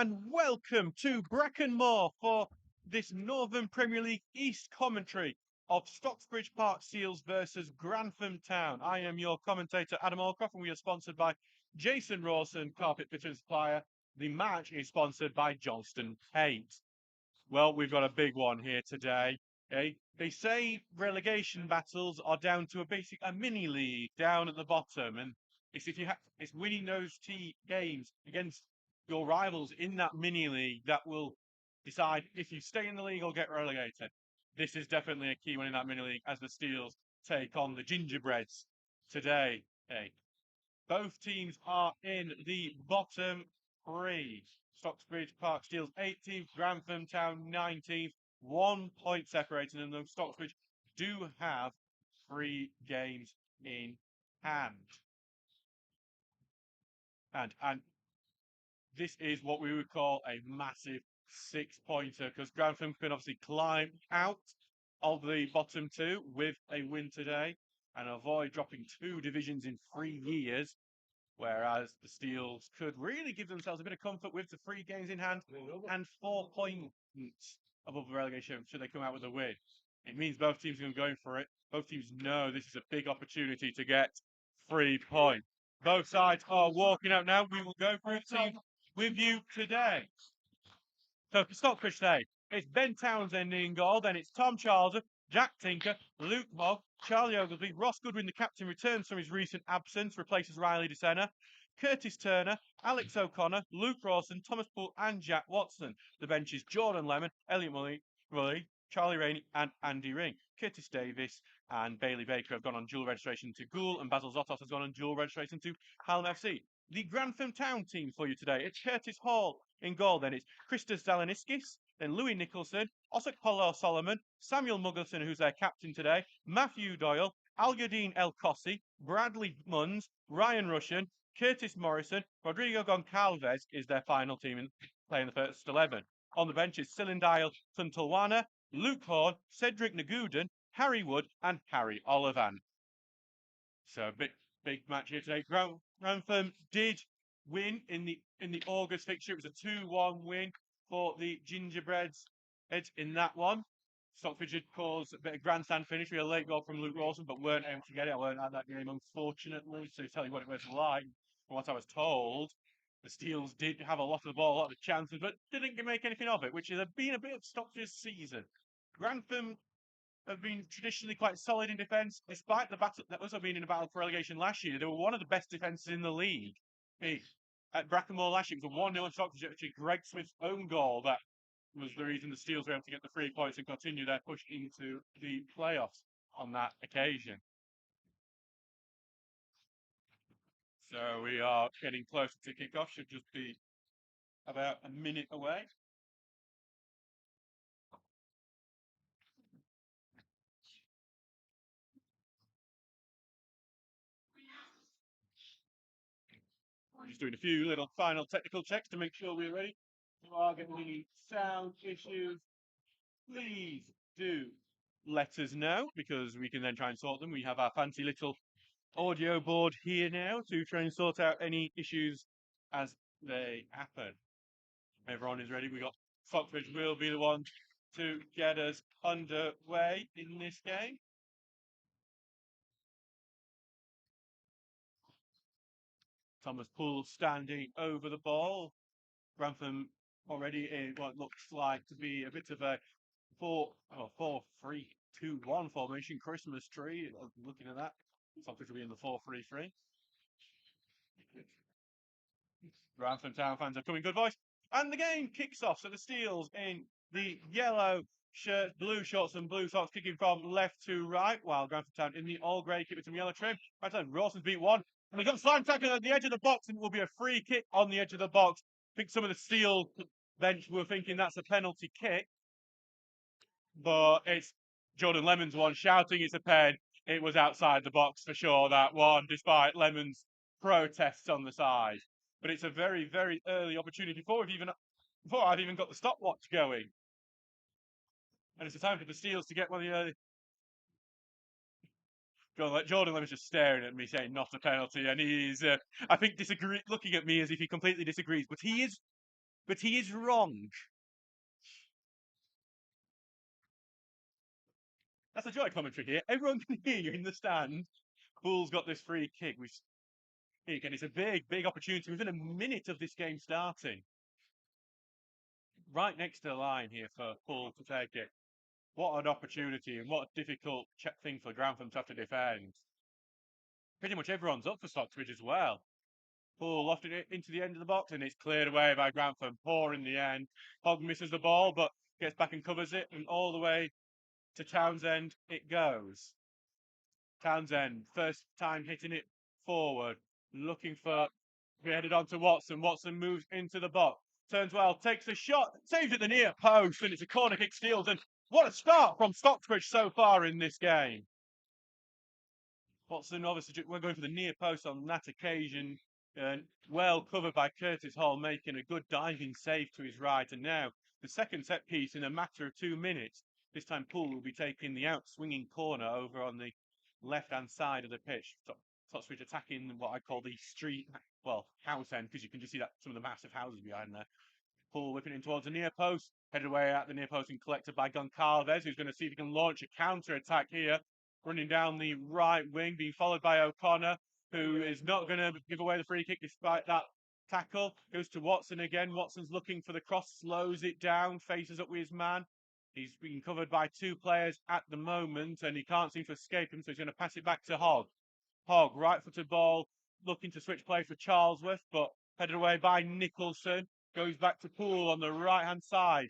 and welcome to Brecon Moor for this Northern Premier League East commentary of Stocksbridge Park Seals versus Grantham Town. I am your commentator, Adam Allcroft, and we are sponsored by Jason Rawson, Carpet Fitter and Supplier. The match is sponsored by Johnston Paint. Well, we've got a big one here today. Okay? They say relegation battles are down to a mini league down at the bottom, and it's winning those games against your rivals in that mini league that will decide if you stay in the league or get relegated. This is definitely a key one in that mini league as the Steels take on the Gingerbreads today. Okay. Both teams are in the bottom three. Stocksbridge Park Steels 18th, Grantham Town 19th, 1 point separating them. Though Stocksbridge do have 3 games in hand. And this is what we would call a massive 6-pointer because Grantham can obviously climb out of the bottom 2 with a win today and avoid dropping 2 divisions in 3 years. Whereas the Steels could really give themselves a bit of comfort with the 3 games in hand and 4 points above the relegation should they come out with a win. It means both teams are going for it. Both teams know this is a big opportunity to get 3 points. Both sides are walking out now. We will go through the team with you today. So for Stockbridge today, it's Ben Townsend in goal, then it's Tom Charlton, Jack Tinker, Luke Mogg, Charlie Oglesby, Ross Goodwin, the captain, returns from his recent absence, replaces Riley DeSena, Curtis Turner, Alex O'Connor, Luke Rawson, Thomas Poole, and Jack Watson. The bench is Jordan Lemon, Elliot Mully, Charlie Rainey, and Andy Ring. Curtis Davis and Bailey Baker have gone on dual registration to Goole, and Basil Zotos has gone on dual registration to Hallam FC. The Grantham Town team for you today. It's Curtis Hall in goal, then it's Christos Zalaniskis, then Louis Nicholson, Osik Polo Solomon, Samuel Muggleton, who's their captain today, Matthew Doyle, Al-Yadin El Kossi, Bradley Munns, Ryan Russian, Curtis Morrison, Rodrigo Goncalves is their final team in playing the first 11. On the bench is Silindile Tuntalwana, Luke Horn, Cedric Nagudin, Harry Wood, and Harry Olivan. So big match here today. Grantham did win in the August fixture. It was a 2-1 win for the Gingerbreads in that one. Stockbridge did cause a bit of grandstand finish. We had a late goal from Luke Rawson, but weren't able to get it. I weren't at that game, unfortunately. So to tell you what it was like, from what I was told, the Steels did have a lot of the ball, a lot of chances, but didn't make anything of it, which has been a bit of Stockbridge's season. Grantham have been traditionally quite solid in defence, despite the battle that also been in a battle for relegation last year. They were one of the best defences in the league. At Brecon Moor last year, it was a 1-0 Stockbridge. Actually, Greg Smith's own goal that was the reason the Steels were able to get the 3 points and continue their push into the playoffs on that occasion. So we are getting closer to kick-off. Should just be about a minute away. We're just doing a few little final technical checks to make sure we're ready. If you are getting any sound issues, please do let us know because we can then try and sort them. We have our fancy little audio board here now to try and sort out any issues as they happen. Everyone is ready. We got Stockbridge will be the one to get us underway in this game. Thomas Poole standing over the ball. Grantham already in what looks like to be a bit of a 4-3-2-1 formation. Christmas tree. Looking at that, Stockbridge will be in the 4-3-3. Grantham Town fans are coming good voice. And the game kicks off. So the Steels in the yellow shirt, blue shorts and blue socks kicking from left to right, while Grantham Town in the all grey kit with some yellow trim. Right then, Rawson's beat one. And we've got slime tackle at the edge of the box, and it will be a free kick on the edge of the box. I think some of the Steel bench were thinking that's a penalty kick. But it's Jordan Lemon's one shouting it's a pen. It was outside the box for sure, that one, despite Lemon's protests on the side. But it's a very, very early opportunity before I've even got the stopwatch going. And it's a time for the Steels to get one of the early. Jordan Lemon's just staring at me saying not a penalty, and he's, I think, looking at me as if he completely disagrees. But he is but he is wrong. That's a joy commentary here. Everyone can hear you in the stand. Pool's got this free kick, which again, it's a big, big opportunity within a minute of this game starting. Right next to the line here for Pool to take it. What an opportunity and what a difficult thing for Grantham to have to defend. Pretty much everyone's up for Stocksbridge as well. Poole lofted it into the end of the box and it's cleared away by Grantham. Poor in the end. Hogg misses the ball but gets back and covers it, and all the way to Townsend it goes. Townsend, first time hitting it forward, looking for, headed on to Watson. Watson moves into the box, turns well, takes a shot, saves at the near post, and it's a corner kick steals. And what a start from Stocksbridge so far in this game. Watson, obviously, we're going for the near post on that occasion. Well covered by Curtis Hall, making a good diving save to his right. And now the second set piece in a matter of 2 minutes. This time Poole will be taking the out swinging corner over on the left-hand side of the pitch. Stocksbridge attacking what I call the street, well, house end, because you can just see that some of the massive houses behind there. Poole whipping in towards the near post, headed away at the near post and collected by Goncalves, who's going to see if he can launch a counter-attack here. Running down the right wing, being followed by O'Connor, who is not going to give away the free kick despite that tackle. Goes to Watson again. Watson's looking for the cross, slows it down, faces up with his man. He's being covered by 2 players at the moment, and he can't seem to escape him, so he's going to pass it back to Hogg. Hogg, right-footed ball, looking to switch play for Charlesworth, but headed away by Nicholson. Goes back to Poole on the right-hand side.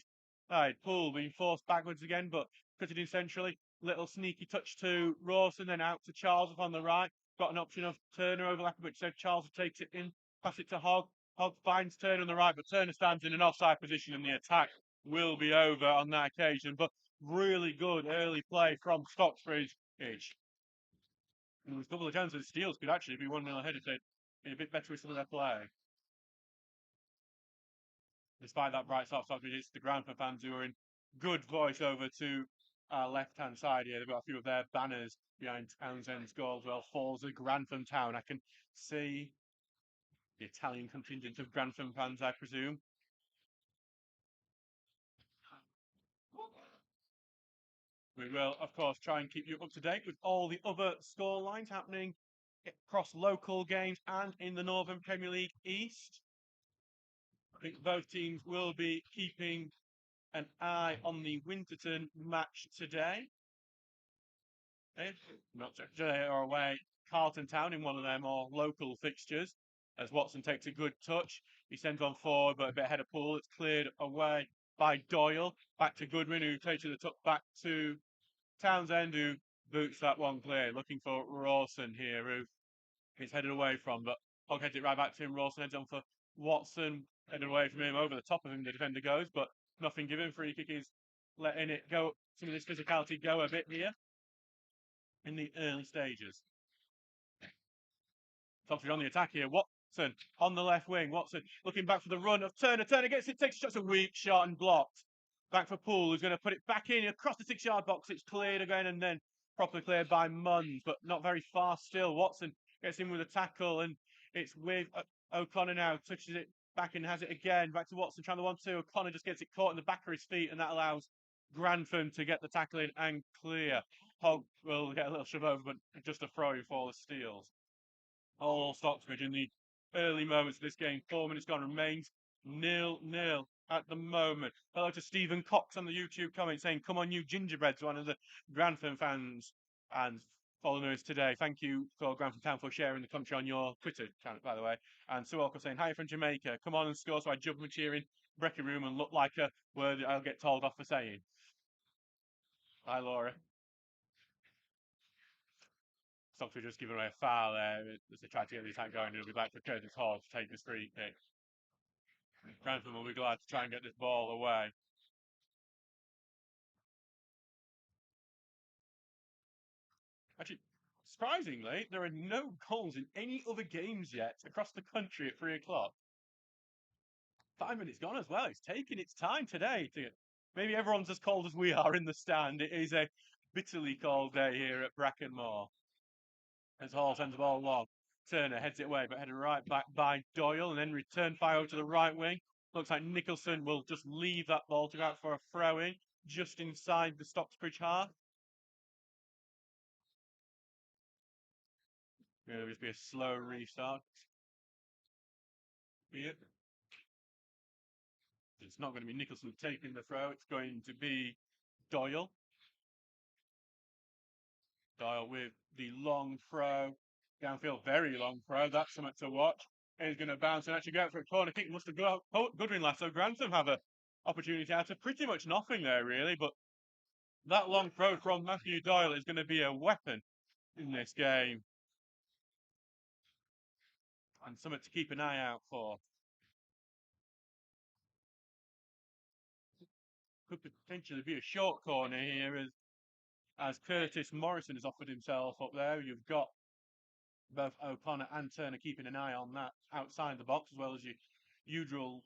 Right, Poole being forced backwards again, but cut it in centrally. Little sneaky touch to Rawson, then out to Charlesworth on the right. Got an option of Turner overlapping, but said Charlesworth takes it in, pass it to Hogg. Hogg finds Turner on the right, but Turner stands in an offside position, and the attack will be over on that occasion. But really good early play from Stocksbridge. There was a couple of chances the Steels could actually be 1-0 ahead if they'd been a bit better with some of their play. Despite that bright start, it's the Grantham fans who are in good voice over to our left-hand side here. They've got a few of their banners behind Townsend's goal as well. Forza Grantham Town. I can see the Italian contingent of Grantham fans, I presume. We will, of course, try and keep you up to date with all the other score lines happening across local games and in the Northern Premier League East. I think both teams will be keeping an eye on the Winterton match today. Not today or away, Carlton Town in one of their more local fixtures. As Watson takes a good touch, he sends on forward, but a bit ahead of Poole. It's cleared away by Doyle. Back to Goodwin, who takes the tuck back to Townsend, who boots that one clear. Looking for Rawson here, who he's headed away from, but Hogg heads it right back to him. Rawson heads on for Watson, headed away from him. Over the top of him, the defender goes, but nothing given. Free kick is letting it go. Some of this physicality go a bit here in the early stages. Stocksbridge on the attack here. Watson on the left wing. Watson looking back for the run of Turner. Turner gets it, takes a shot, a weak shot and blocked. Back for Poole, who's going to put it back in across the 6-yard box. It's cleared again and then properly cleared by Munns, but not very far still. Watson gets in with a tackle and it's with O'Connor now. Touches it back and has it again. Back to Watson trying the 1-2. O'Connor just gets it caught in the back of his feet and that allows Grantham to get the tackle in and clear. Hogg will get a little shove over, but just a throw for the Steels. All Stocksbridge in the early moments of this game. 4 minutes gone, remains 0-0 at the moment. Hello to Stephen Cox on the YouTube comment saying, "Come on, you gingerbreads," one of the Grantham fans and followers today. Thank you for Grantham Town for sharing the commentary on your Twitter account, by the way. And Sue Walker saying, "Hi from Jamaica. Come on and score so I jump and cheer in Breckie Room and look like a word I'll get told off for saying." Hi, Laura. Stocksbridge just giving away a foul there as they try to get the attack going. It'll be back for Curtis Hall to take this free kick. Grantham will be glad to try and get this ball away. Actually, surprisingly, there are no goals in any other games yet across the country at 3 o'clock. 5 minutes gone as well. It's taking its time today. Maybe everyone's as cold as we are in the stand. It is a bitterly cold day here at Brackenmore. As Hall sends the ball long. Turner heads it away, but headed right back by Doyle and then return fire over to the right wing. Looks like Nicholson will just leave that ball to go out for a throw-in just inside the Stocksbridge half. It'll just be a slow restart. Yep. It's not going to be Nicholson taking the throw. It's going to be Doyle. Doyle with the long throw. Downfield, very long throw. That's something to watch. He's going to bounce and actually go out for a corner kick. Must have got Goodwin last. So Grantham have an opportunity out of pretty much nothing there, really. But that long throw from Matthew Doyle is going to be a weapon in this game. And something to keep an eye out for. Could potentially be a short corner here as Curtis Morrison has offered himself up there. You've got both O'Connor and Turner keeping an eye on that outside the box, as well as your usual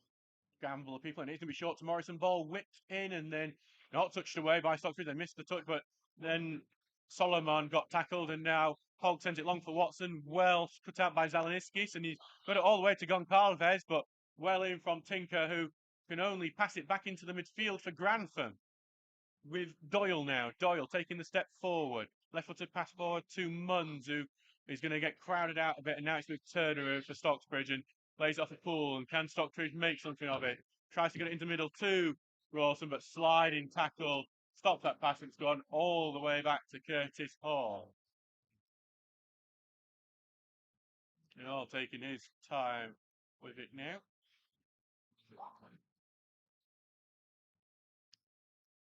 gamble of people. And it's going to be short to Morrison. Ball whipped in and then not touched away by Stocksbridge. They missed the touch, but then Solomon got tackled, and now Hogg sent it long for Watson. Well cut out by Zalaniskis, and he's got it all the way to Goncalves, but well in from Tinker, who can only pass it back into the midfield for Grantham. With Doyle now. Doyle taking the step forward. Left-footed pass forward to Munns, who is going to get crowded out a bit. And now it's with Turner for Stocksbridge and lays off a pool. And can Stocksbridge make something of it? Tries to get it into middle to Rawson, but sliding tackle. Stops that pass. It's gone all the way back to Curtis Hall. And all taking his time with it now.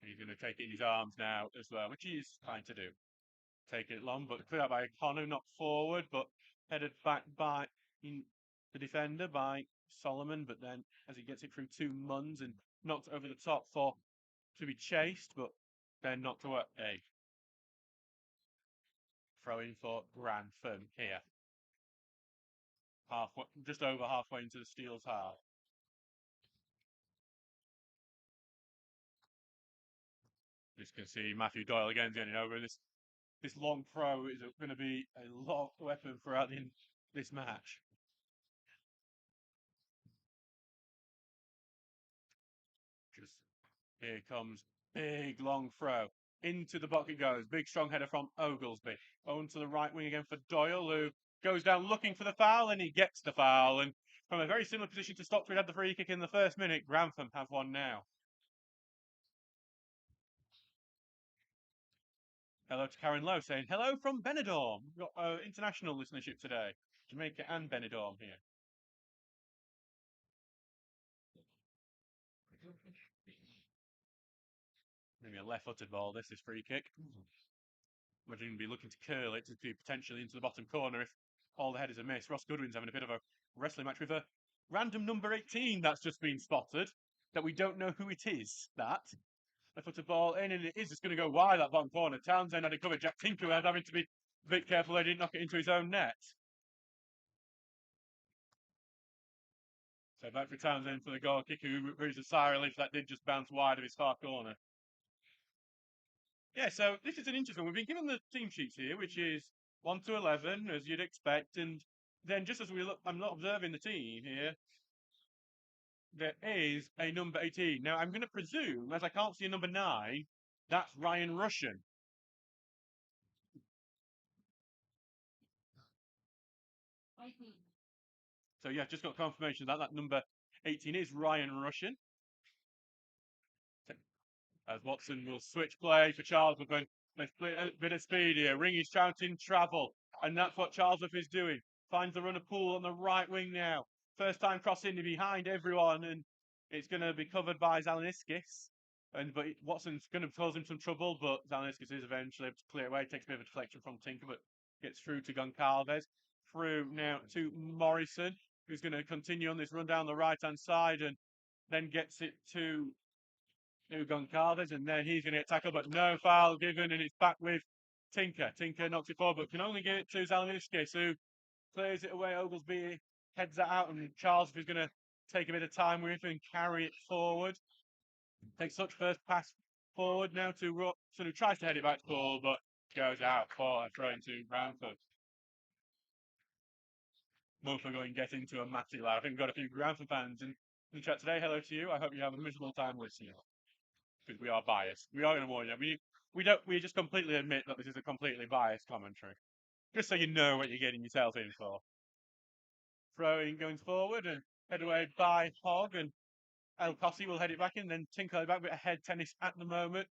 He's going to take it in his arms now as well, which he's trying to do. Taking it long, but cleared out by O'Connor, not forward, but headed back by the defender by Solomon. But then as he gets it through two Munns and knocked over the top for to be chased, but then knocked away. Throwing for Grantham here. Halfway, just over halfway into the Steel's half. Just can see Matthew Doyle again getting over this long throw is going to be a lot of weapon throughout this match. Just here comes big long throw. Into the box it goes. Big strong header from Oglesby. On to the right wing again for Doyle, who goes down looking for the foul, and he gets the foul. And from a very similar position to Stocksbridge had the free kick in the first minute, Grantham have one now. Hello to Karen Lowe saying, hello from Benidorm. We've got international listenership today. Jamaica and Benidorm here. Maybe a left-footed ball. This is free kick. We're going to be looking to curl it to be potentially into the bottom corner if all the headers are missed. Ross Goodwin's having a bit of a wrestling match with a random number 18 that's just been spotted that we don't know who it is. That left-footed ball in, and it is just going to go wide that bottom corner. Townsend had it covered. Jack Tinkerhead having to be a bit careful they didn't knock it into his own net. So back for Townsend for the goal kick, who brings a sigh of relief that did just bounce wide of his far corner. Yeah, so this is an interesting one. We've been given the team sheets here, which is 1 to 11, as you'd expect. And then just as we look, I'm not observing the team here, there is a number 18. Now, I'm going to presume, as I can't see a number 9, that's Ryan Russian. So, yeah, just got confirmation that number 18 is Ryan Russian. As Watson will switch play for Charlesworth. Let's play a bit of speed here. Ring is shouting travel. And that's what Charlesworth is doing. Finds the runner Poole on the right wing now. First time crossing behind everyone. And it's going to be covered by Zalaniskis. But Watson's going to cause him some trouble. But Zalaniskis is eventually able to clear away. Takes a bit of a deflection from Tinker. But gets through to Goncalves. Through now to Morrison. Who's going to continue on this run down the right-hand side. And then gets it to Goncalves, and then he's going to get tackled, but no foul given, and it's back with Tinker. Tinker knocks it forward, but can only get it to Zalaniskis, who clears it away. Oglesby heads that out, and Charles is going to take a bit of time with and carry it forward. Takes such first pass forward now to Robson, who tries to head it back to Paul, but goes out for a throw into Grantham. Both are going to get into a matty lad. I think we've got a few Grantham fans in the chat today. Hello to you. I hope you have a miserable time listening because we are biased. We are going to warn you. We just completely admit that this is a completely biased commentary, just so you know what you're getting yourself in for. Throwing going forward and head away by Hogg, and El Cossi will head it back in, then Tinker back, bit of head tennis at the moment.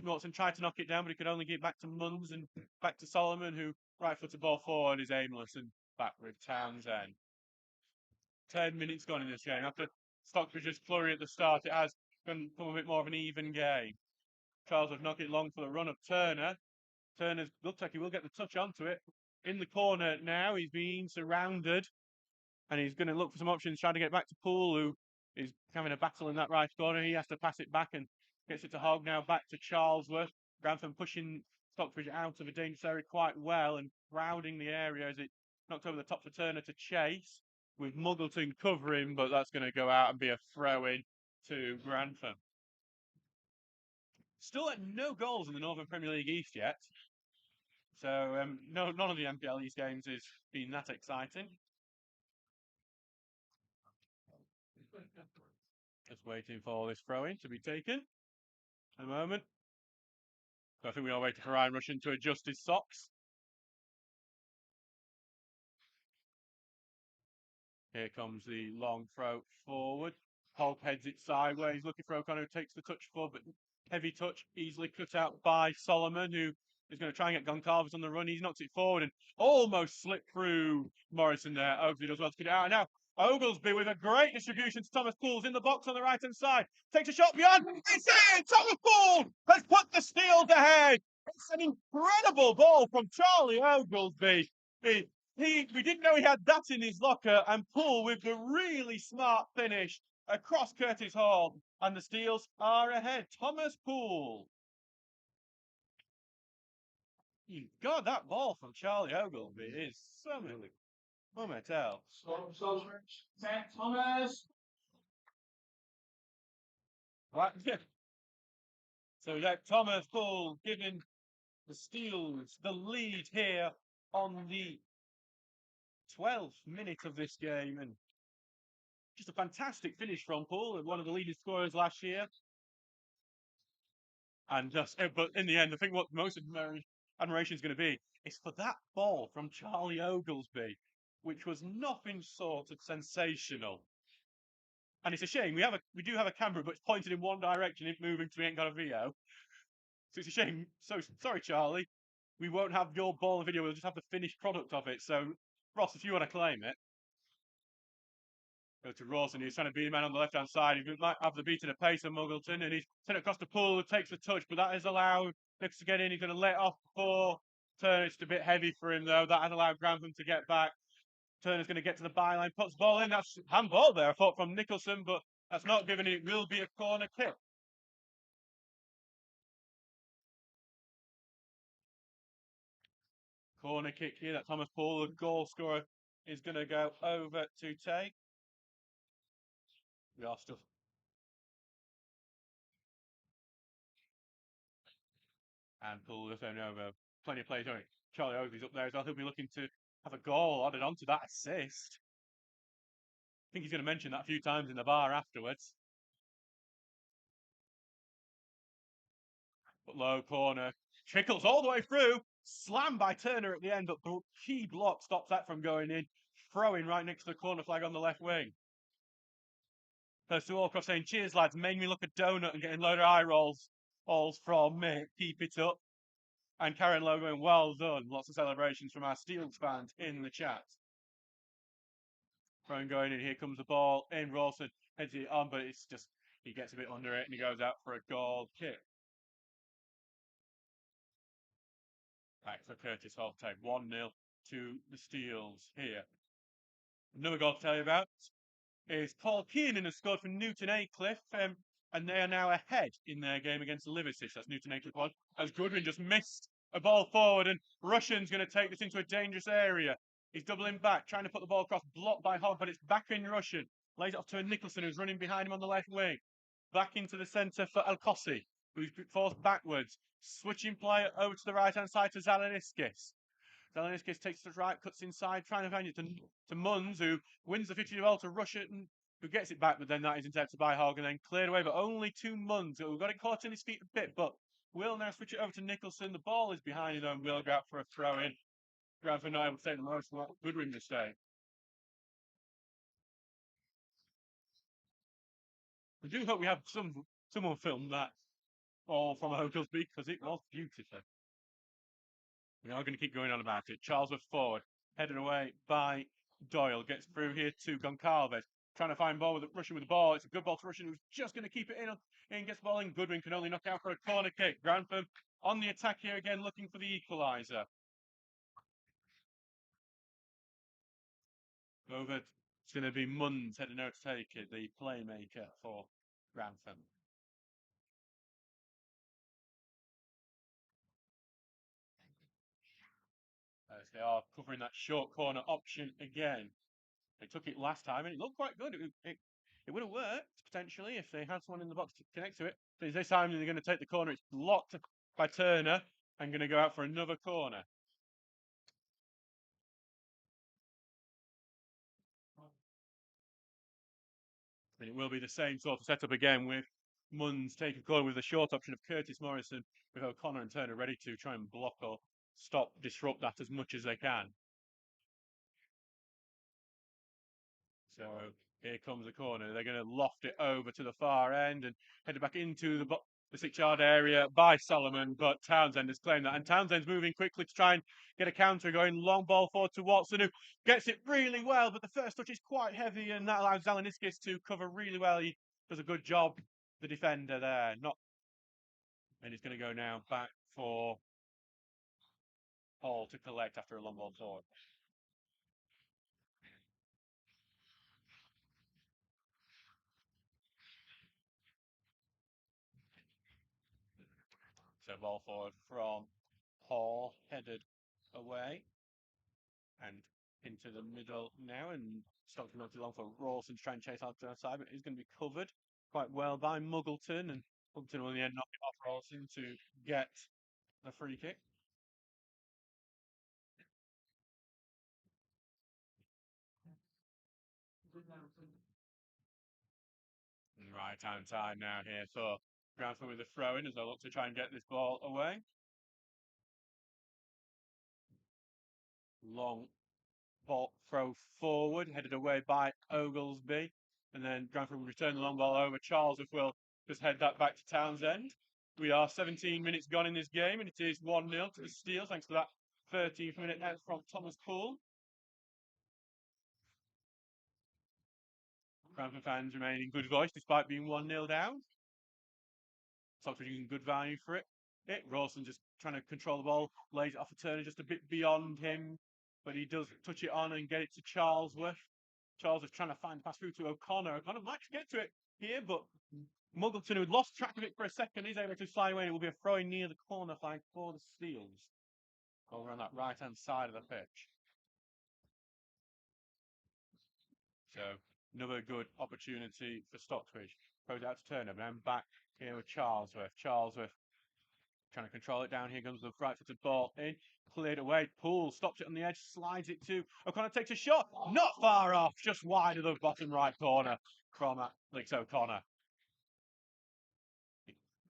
Watson tried to knock it down, but he could only get back to Munns and back to Solomon, who right-footed ball forward is aimless, and back with Townsend. 10 minutes gone in this game. After Stocksbridge's flurry at the start, it has become a bit more of an even game. Charles have knocked it long for the run of Turner. Turner's looks like he will get the touch onto it. In the corner now, he's being surrounded, and he's going to look for some options, trying to get back to Poole, who is having a battle in that right corner. He has to pass it back and gets it to Hogg now, back to Charlesworth. Grantham pushing Stockbridge out of a dangerous area quite well and crowding the area as it knocked over the top for Turner to chase, with Muggleton covering, but that's going to go out and be a throw-in to Grantham. Still at no goals in the Northern Premier League East yet. So no, none of the MPL East games has been that exciting. Just waiting for this throw-in to be taken at the moment. So I think we are waiting for Ryan Russian to adjust his socks. Here comes the long throw forward. Hogg heads it sideways, looking for O'Connor, who takes the touch forward, but heavy touch, easily cut out by Solomon, who is going to try and get Goncalves on the run. He's knocked it forward and almost slipped through Morrison there. Oglesby does well to get it out. And now Oglesby with a great distribution to Thomas Poole's in the box on the right-hand side. Takes a shot beyond. It's in! Thomas Poole has put the Steels ahead. It's an incredible ball from Charlie Oglesby. We didn't know he had that in his locker, and Poole with the really smart finish across Curtis Hall, and the Steels are ahead. Thomas Poole. God, that ball from Charlie Oglesby is something. What may I tell? Thomas. Right. So we got Thomas Poole giving the Steels the lead here on the 12th minute of this game, and just a fantastic finish from Poole, one of the leading scorers last year. And but in the end, I think what most admiration is going to be is for that ball from Charlie Oglesby, which was nothing sort of sensational. And it's a shame we do have a camera, but it's pointed in one direction, it's moving because we ain't got a VO. So it's a shame. So sorry, Charlie, we won't have your ball video. We'll just have the finished product of it. So Ross, if you want to claim it. Go to Rawson, who's trying to beat a man on the left-hand side. He might have the beat in a pace of Muggleton, and he's sent it across the Poole, who takes the touch, but that has allowed Nichols to get in. He's going to let off before Turner. It's a bit heavy for him, though. That has allowed Grantham to get back. Turner's going to get to the byline, puts the ball in. That's handball there, I thought, from Nicholson, but that's not given. It will be a corner kick. Corner kick here that Thomas Poole, the goal scorer, is going to go over to take. We are still. And Poole just over. Plenty of plays on it. Charlie Oglesby's up there as well. He'll be looking to have a goal added on to that assist. I think he's going to mention that a few times in the bar afterwards. But low corner. Trickles all the way through. Slammed by Turner at the end, but the key block stops that from going in. Throwing right next to the corner flag on the left wing. Goes to Allcroft saying, cheers, lads. Made me look a donut and getting a load of eye rolls from me. Keep it up. And Karen Lowe going, well done. Lots of celebrations from our Steels fans in the chat. Throwing going in. Here comes the ball in. Rawson heads it on, but it's just, he gets a bit under it and he goes out for a goal kick. Back for Curtis Hall to take 1-0 to the Steels here. Another goal to tell you about is Paul Keenan has scored for Newton Aycliffe, and they are now ahead in their game against Liverpool. That's Newton Aycliffe one. As Goodwin just missed a ball forward, and Russian's going to take this into a dangerous area. He's doubling back, trying to put the ball across, blocked by Hogg, but it's back in Russian. Lays it off to a Nicholson, who's running behind him on the left wing. Back into the centre for El Cossi, who's forced backwards. Switching play over to the right-hand side to Zalaniskis. Zalaniskis takes the right, cuts inside, trying to find it to Munns, who wins the 50 duel to Russian, who gets it back, but then that is intercepted by Hogg and then cleared away, but only 2 Munns. We've got it caught in his feet a bit, but will now switch it over to Nicholson. The ball is behind him and will go out for a throw in. Grantham not able to take the most from that Goodwin mistake. I do hope we have someone film that all from Oglesby because it was beautiful. We are going to keep going on about it. Charlesworth forward, headed away by Doyle. Gets through here to Goncalves. Trying to find ball with Russian with the ball. It's a good ball to Russian who's just going to keep it in. And gets the ball in. Goodwin can only knock out for a corner kick. Grantham on the attack here again, looking for the equaliser. Over. It's going to be Munns heading out to take it, the playmaker for Grantham. As they are covering that short corner option again. They took it last time and it looked quite good. It would have worked potentially if they had someone in the box to connect to it. But this time they're going to take the corner. It's blocked by Turner and going to go out for another corner. And it will be the same sort of setup again with Munns taking corner with the short option of Curtis Morrison with O'Connor and Turner ready to try and block or stop, disrupt that as much as they can. So here comes the corner. They're going to loft it over to the far end and head it back into the 6-yard area by Solomon, but Townsend has claimed that. And Townsend's moving quickly to try and get a counter going. Long ball forward to Watson, who gets it really well, but the first touch is quite heavy, and that allows Zalaniskis to cover really well. He does a good job, the defender there. And he's going to go now back for Hall to collect after a long ball forward. So ball forward from Hall, headed away and into the middle now, and Stockton not too long for Rawson to try and chase out to the outside, but he's going to be covered quite well by Muggleton, and Muggleton will in the end knock it off Rawson to get the free kick. Right hand time now here for Grantham with the throw in as they look to try and get this ball away. Long ball throw forward, headed away by Oglesby. And then Grantham will return the long ball over. Charles will just head that back to Townsend. We are 17 minutes gone in this game, and it is 1-0 to the Steels, thanks to that 13th minute out from Thomas Poole. Grantham fans remain in good voice despite being 1-0 down. Stocksbridge using good value for it. Rawson just trying to control the ball, lays it off a Turner just a bit beyond him, but he does touch it on and get it to Charlesworth. Charles is trying to find the pass through to O'Connor. O'Connor might get to it here, but Muggleton, who lost track of it for a second, is able to fly away. It will be a throw near the corner flag for the Steels. Over on that right-hand side of the pitch. So another good opportunity for Stocksbridge. Goes out to Turner, but then back here with Charlesworth. Charlesworth trying to control it down here, comes the right-footed ball in, cleared away. Poole stops it on the edge, slides it to O'Connor, takes a shot, not far off, just wide of the bottom right corner from Alex O'Connor.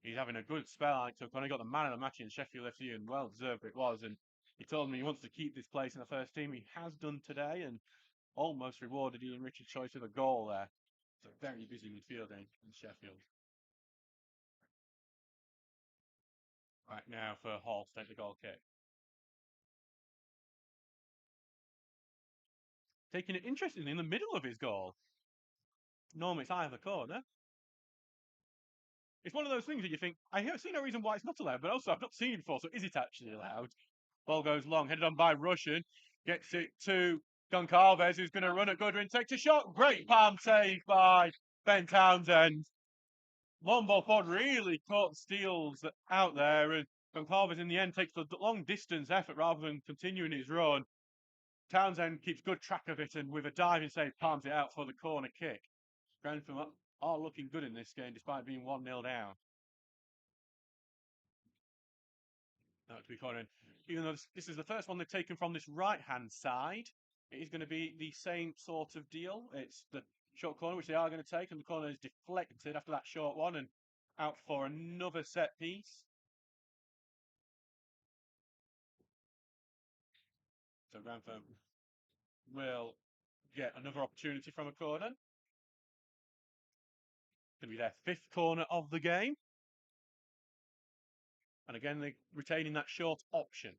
He's having a good spell, Alex O'Connor. He got the man of the match in Sheffield FC, and well deserved it was. And he told me he wants to keep this place in the first team. He has done today, and almost rewarded Ian Richards' choice with a goal there. It's a very busy midfield in Sheffield. Right now for Hall to take the goal kick. Taking it interestingly in the middle of his goal. Normally it's either corner. It's one of those things that you think, I see no reason why it's not allowed, but also I've not seen it before, so is it actually allowed? Ball goes long, headed on by Russian, gets it to Goncalves, who's going to run at Goodwin, takes a shot. Great palm save by Ben Townsend. Long ball forward really caught Steels out there, and Goncalves in the end takes the long distance effort rather than continuing his run. Townsend keeps good track of it, and with a diving save, palms it out for the corner kick. Grantham are looking good in this game despite being 1-0 down. Now to be cornered. Even though this is the first one they've taken from this right-hand side, it is going to be the same sort of deal. It's the short corner, which they are going to take, and the corner is deflected after that short one and out for another set piece. So Grantham will get another opportunity from a corner. Going to be their 5th corner of the game. And again, they're retaining that short option.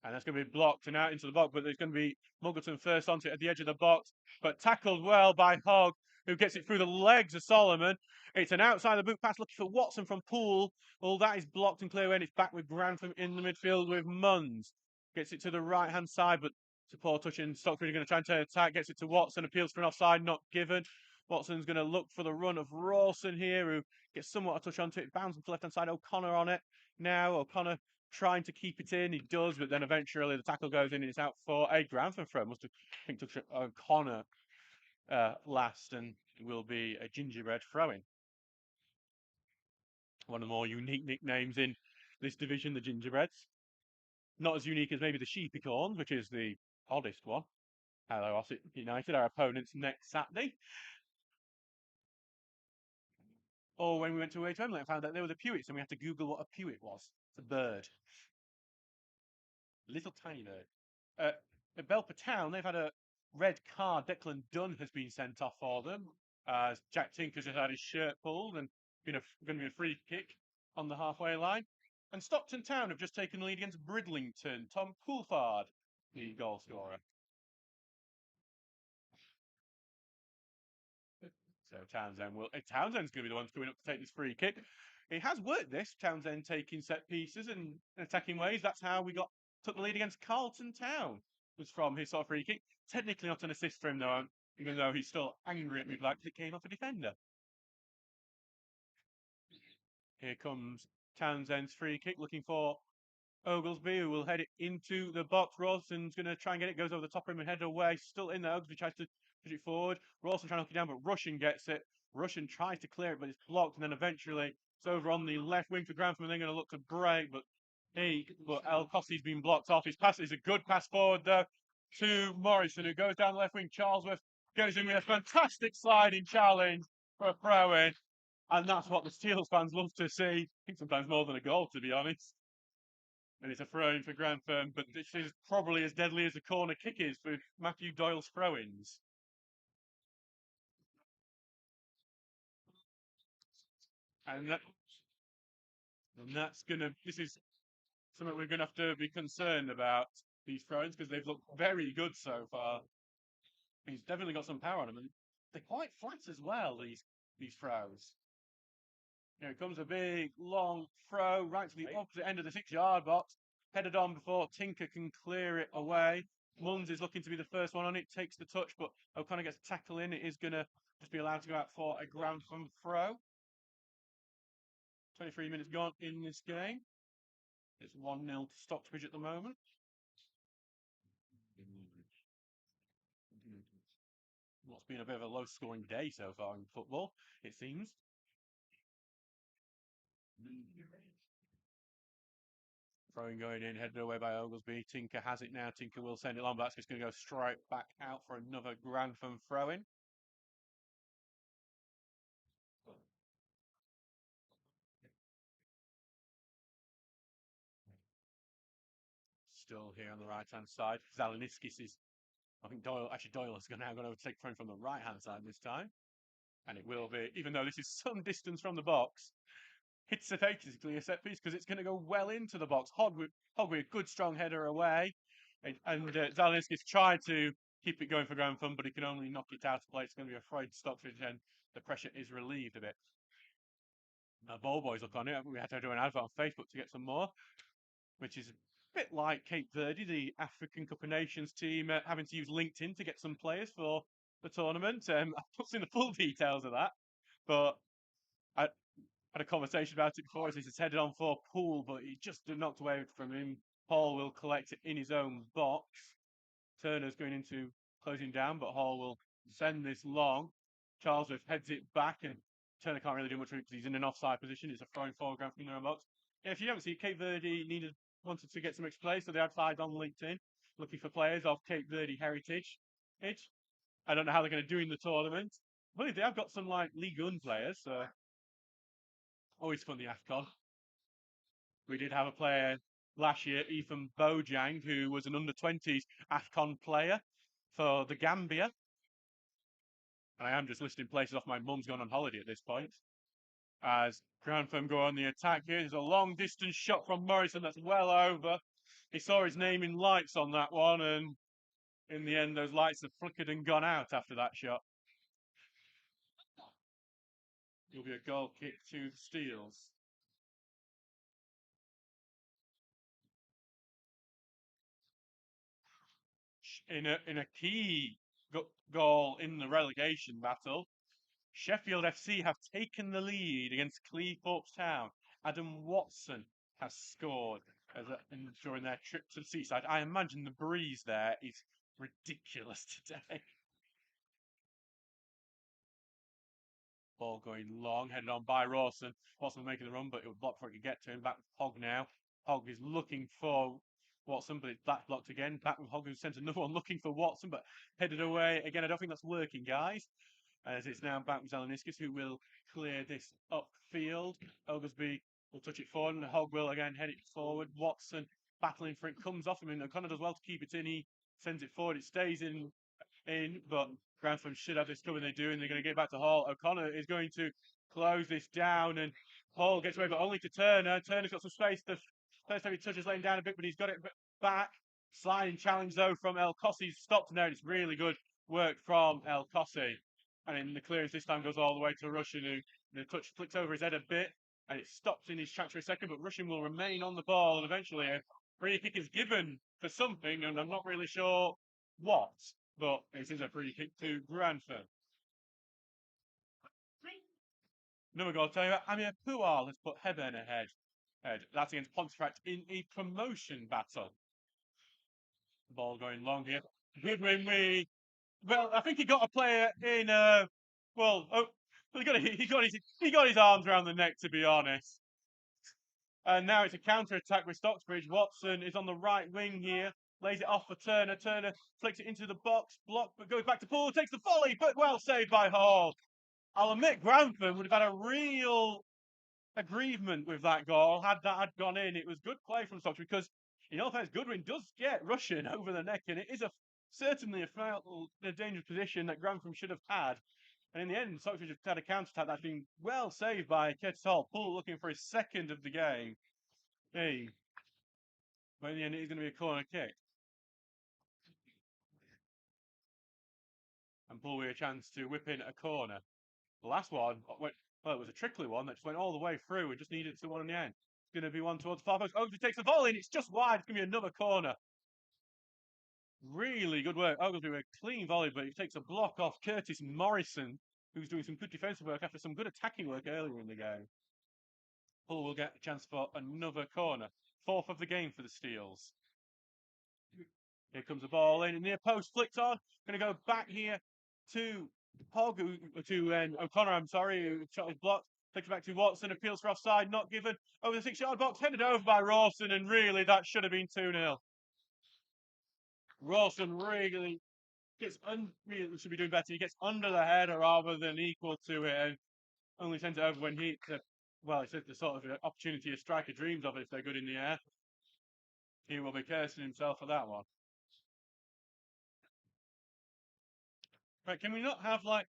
And that's going to be blocked and out into the box, but there's going to be Muggleton first onto it at the edge of the box, but tackled well by Hogg, who gets it through the legs of Solomon. It's an outside the boot pass looking for Watson from Poole. All that is blocked and clear when it's back with Grantham in the midfield with Munns. Gets it to the right-hand side, but it's a poor touch, and Stocksbridge are going to try and turn attack. Gets it to Watson, appeals for an offside, not given. Watson's going to look for the run of Rawson here, who gets somewhat a touch onto it, bounces to left-hand side. O'Connor on it. Now O'Connor trying to keep it in, he does, but then eventually the tackle goes in and it's out for a Grantham throw. Must have, I think, took O'Connor last, and it will be a gingerbread throwing. One of the more unique nicknames in this division, the gingerbreads. Not as unique as maybe the sheepycorns, which is the oddest one. Hello, Ossett United, our opponents next Saturday. Or when we went to away to Emily, I found out they were the pewits, and we had to Google what a pewit was. It's a bird. Little tiny bird. At Belper Town, they've had a red card. Declan Dunn has been sent off for them. As Jack Tinker's just had his shirt pulled and going to be a free kick on the halfway line. And Stockton Town have just taken the lead against Bridlington. Tom Coulthard, the goal scorer. So Townsend's going to be the ones coming up to take this free kick. It has worked this, Townsend taking set pieces and attacking ways. That's how we took the lead against Carlton Town, was from his sort of free kick. Technically not an assist for him though, even though he's still angry at me because it came off a defender. Here comes Townsend's free kick, looking for Oglesby, who will head it into the box. Rawson's going to try and get it, goes over the top of him and head away. Still in there, Oglesby tries to push it forward. Rawson trying to knock it down, but Russian gets it. Russian tries to clear it, but it's blocked, and then eventually it's over on the left wing for Grantham, and they're going to look to break, but El Cossi's been blocked off. His pass is a good pass forward, though, to Morrison, who goes down the left wing. Charlesworth goes in with a fantastic sliding challenge for a throw-in, and that's what the Steels fans love to see. I think sometimes more than a goal, to be honest. And it's a throw-in for Grantham, but this is probably as deadly as the corner kick is for Matthew Doyle's throw-ins. And that's going to, this is something we're going to have to be concerned about, these throw-ins, because they've looked very good so far. He's definitely got some power on him, and they're quite flat as well, these throws. Here comes a big, long throw right to the opposite end of the 6-yard box. Headed on before Tinker can clear it away. Munns is looking to be the first one on it, takes the touch, but O'Connor gets a tackle in. It is going to just be allowed to go out for a Grantham throw. 23 minutes gone in this game. It's 1-0 to Stocksbridge at the moment. What's been a bit of a low-scoring day so far in football, it seems. Throwing going in, headed away by Oglesby. Tinker has it now. Tinker will send it on, but that's just going to go straight back out for another Grantham throw-in. Still here on the right-hand side. Zalaniskis is, I think Doyle is now going to take front from the right-hand side this time. And it will be, even though this is some distance from the box, hits it basically a set piece because it's going to go well into the box. Hogg with a good strong header away. And Zalaniskis tried to keep it going for Grantham, but he can only knock it out of play. It's going to be a Freud Stockbridge, and the pressure is relieved a bit. Ball boys look on it. We had to do an advert on Facebook to get some more, which is a bit like Cape Verde, the African Cup of Nations team, having to use LinkedIn to get some players for the tournament. I've not seen the full details of that, but I had a conversation about it before. He's headed on for Poole, but he just knocked away from him. Hall will collect it in his own box. Turner's going into closing down, but Hall will send this long. Charlesworth heads it back, and Turner can't really do much with it because he's in an offside position. It's a throwing forward from their own box. Yeah, if you haven't seen, Cape Verde wanted to get some extra play, so they had 5 on LinkedIn looking for players of Cape Verde heritage. I don't know how they're going to do in the tournament. I believe they have got some like League One players, so always fun the AFCON. We did have a player last year, Ethan Bojang, who was an under-20s AFCON player for the Gambia. And I am just listing places off my mum's gone on holiday at this point. As Grantham go on the attack here, there's a long distance shot from Morrison that's well over. He saw his name in lights on that one, and in the end, those lights have flickered and gone out after that shot. It'll be a goal kick to the Steels. In a key goal in the relegation battle, Sheffield FC have taken the lead against Cleethorpes Town. Adam Watson has scored during their trip to the seaside. I imagine the breeze there is ridiculous today. Ball going long, headed on by Rawson. Watson making the run, but it was blocked before it could get to him. Back with Hogg now. Hogg is looking for Watson, but it's back blocked again. Back with Hogg, who sent another one looking for Watson, but headed away. Again, I don't think that's working, guys. As it's now back with Zeleniskis, who will clear this upfield. Oglesby will touch it forward, and Hogg will again head it forward. Watson battling for it, comes off him, and O'Connor does well to keep it in. He sends it forward. It stays in, but Grantham should have this covered. They do, and they're going to get back to Hall. O'Connor is going to close this down, and Hall gets away, but only to Turner. Turner's got some space. The first time he touches, laying down a bit, but he's got it back. Sliding challenge though from El Cossi, stopped now. It's really good work from El Cossi. And then the clearance this time goes all the way to Russian, who the touch flicks over his head a bit, and it stops in his tracks for a second, but Russian will remain on the ball, and eventually a free kick is given for something, and I'm not really sure what, but it is a free kick to Grantham. Another goal, tell you what, Amir Pual has put Hebern ahead. That's against Pontefract in a promotion battle. Ball going long here. Goodwin, well, I think he got a player in. He got his arms around the neck, to be honest. And now it's a counter attack with Stocksbridge. Watson is on the right wing here, lays it off for Turner. Turner flicks it into the box, block, but goes back to Poole, takes the volley, but well saved by Hall. I'll admit Grantham would have had a real aggrievement with that goal had that had gone in. It was good play from Stocksbridge because, in all fairness, Goodwin does get Russian over the neck, and it is certainly a dangerous position that Grantham should have had. And in the end, Stocksbridge have had a counter attack that's been well saved by Curtis Hall. Poole looking for his second of the game. Hey, but in the end, it is going to be a corner kick. And Poole with a chance to whip in a corner. The last one went, well, it was a trickly one that just went all the way through and just needed someone in the end. It's going to be one towards far post. Oglesby takes the volley and it's just wide. It's going to be another corner. Really good work. Oglesby with a clean volley, but he takes a block off Curtis Morrison, who's doing some good defensive work after some good attacking work earlier in the game. Hull will get a chance for another corner. Fourth of the game for the Steels. Here comes the ball in, near post, flicked on. Going to go back here to Hogg, O'Connor, I'm sorry, who shot his blocked. Flicks back to Watson, appeals for offside, not given. Over the 6-yard box, headed over by Rawson, and really that should have been 2-0. Rawson really really should be doing better. He gets under the header rather than equal to it, and only sends it over when it's the sort of opportunity a striker dreams of if they're good in the air. He will be cursing himself for that one. Right, can we not have like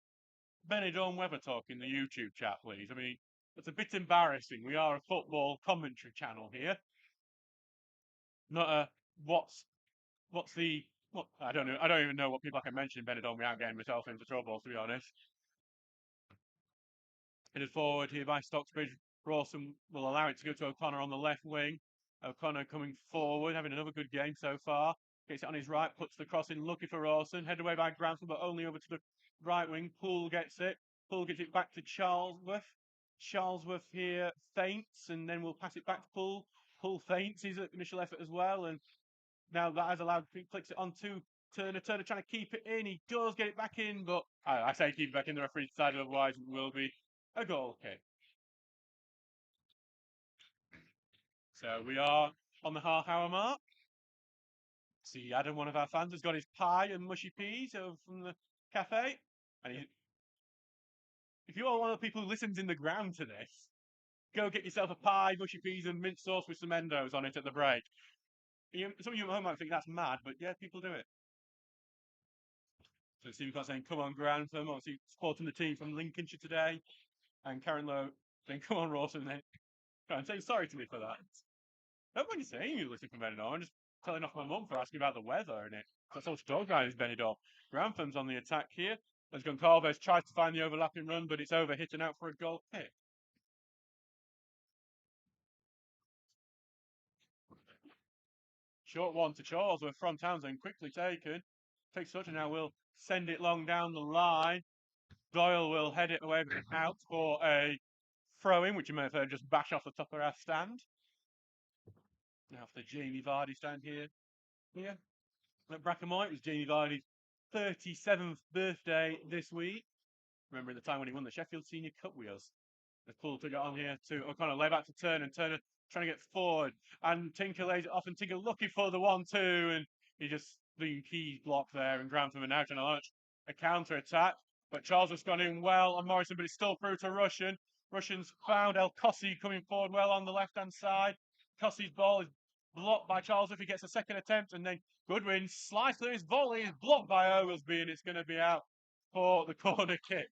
Benidorm weather talk in the YouTube chat, please? I mean, it's a bit embarrassing. We are a football commentary channel here, not a what's the what I don't know. I don't even know what people I can mention Benidorm without getting myself into trouble, to be honest. It is forward here by Stocksbridge. Rawson will allow it to go to O'Connor on the left wing. O'Connor coming forward, having another good game so far. Gets it on his right, puts the cross in, looking for Rawson. Headed away by Grantham, but only over to the right wing. Poole gets it. Poole gets it back to Charlesworth. Charlesworth here feints, and then we'll pass it back to Poole. Poole feints his initial effort as well, and now that has allowed, flicks it on to Turner. Turner trying to keep it in. He does get it back in, but I say keep it back in. The referee decided otherwise. It will be a goal kick. So we are on the half-hour mark. See, Adam, one of our fans, has got his pie and mushy peas from the cafe. And if you're one of the people who listens in the ground to this, go get yourself a pie, mushy peas, and mint sauce with some endos on it at the break. Some of you at home might think that's mad, but yeah, people do it. So Stephen Clark saying, "Come on, Grantham," obviously supporting the team from Lincolnshire today, and Karen Lowe saying, "Come on, Rawson," then trying to say sorry to me for that. I don't mind you saying you listen from Benidorm. I'm just telling off my mum for asking about the weather and it. That's all she talks about is Benidorm. Grantham's on the attack here. As Goncalves tries to find the overlapping run, but it's over, hit and out for a goal kick. Short one to Charles, where from Townsend quickly taken. Takes touch and now will send it long down the line. Doyle will head it away out for a throw in, which you may have heard just bash off the top of our stand. Now for the Jamie Vardy stand here. Yeah. At Brackenmore, it was Jamie Vardy's 37th birthday this week. Remember the time when he won the Sheffield Senior Cup with us. The pull to get on here to O'Connor, lay back to Turner, and Turner trying to get forward. And Tinker lays it off, and Tinker looking for the 1-2, and he just the key block there, and Grantham are now trying to launch a counter attack. But Charles has gone in well on Morrison, but it's still through to Russian. Russian's found El Kossi coming forward well on the left hand side. Kossi's ball is blocked by Charles if he gets a second attempt, and then Goodwin slices through his volley, is blocked by Oglesby, and it's going to be out for the corner kick.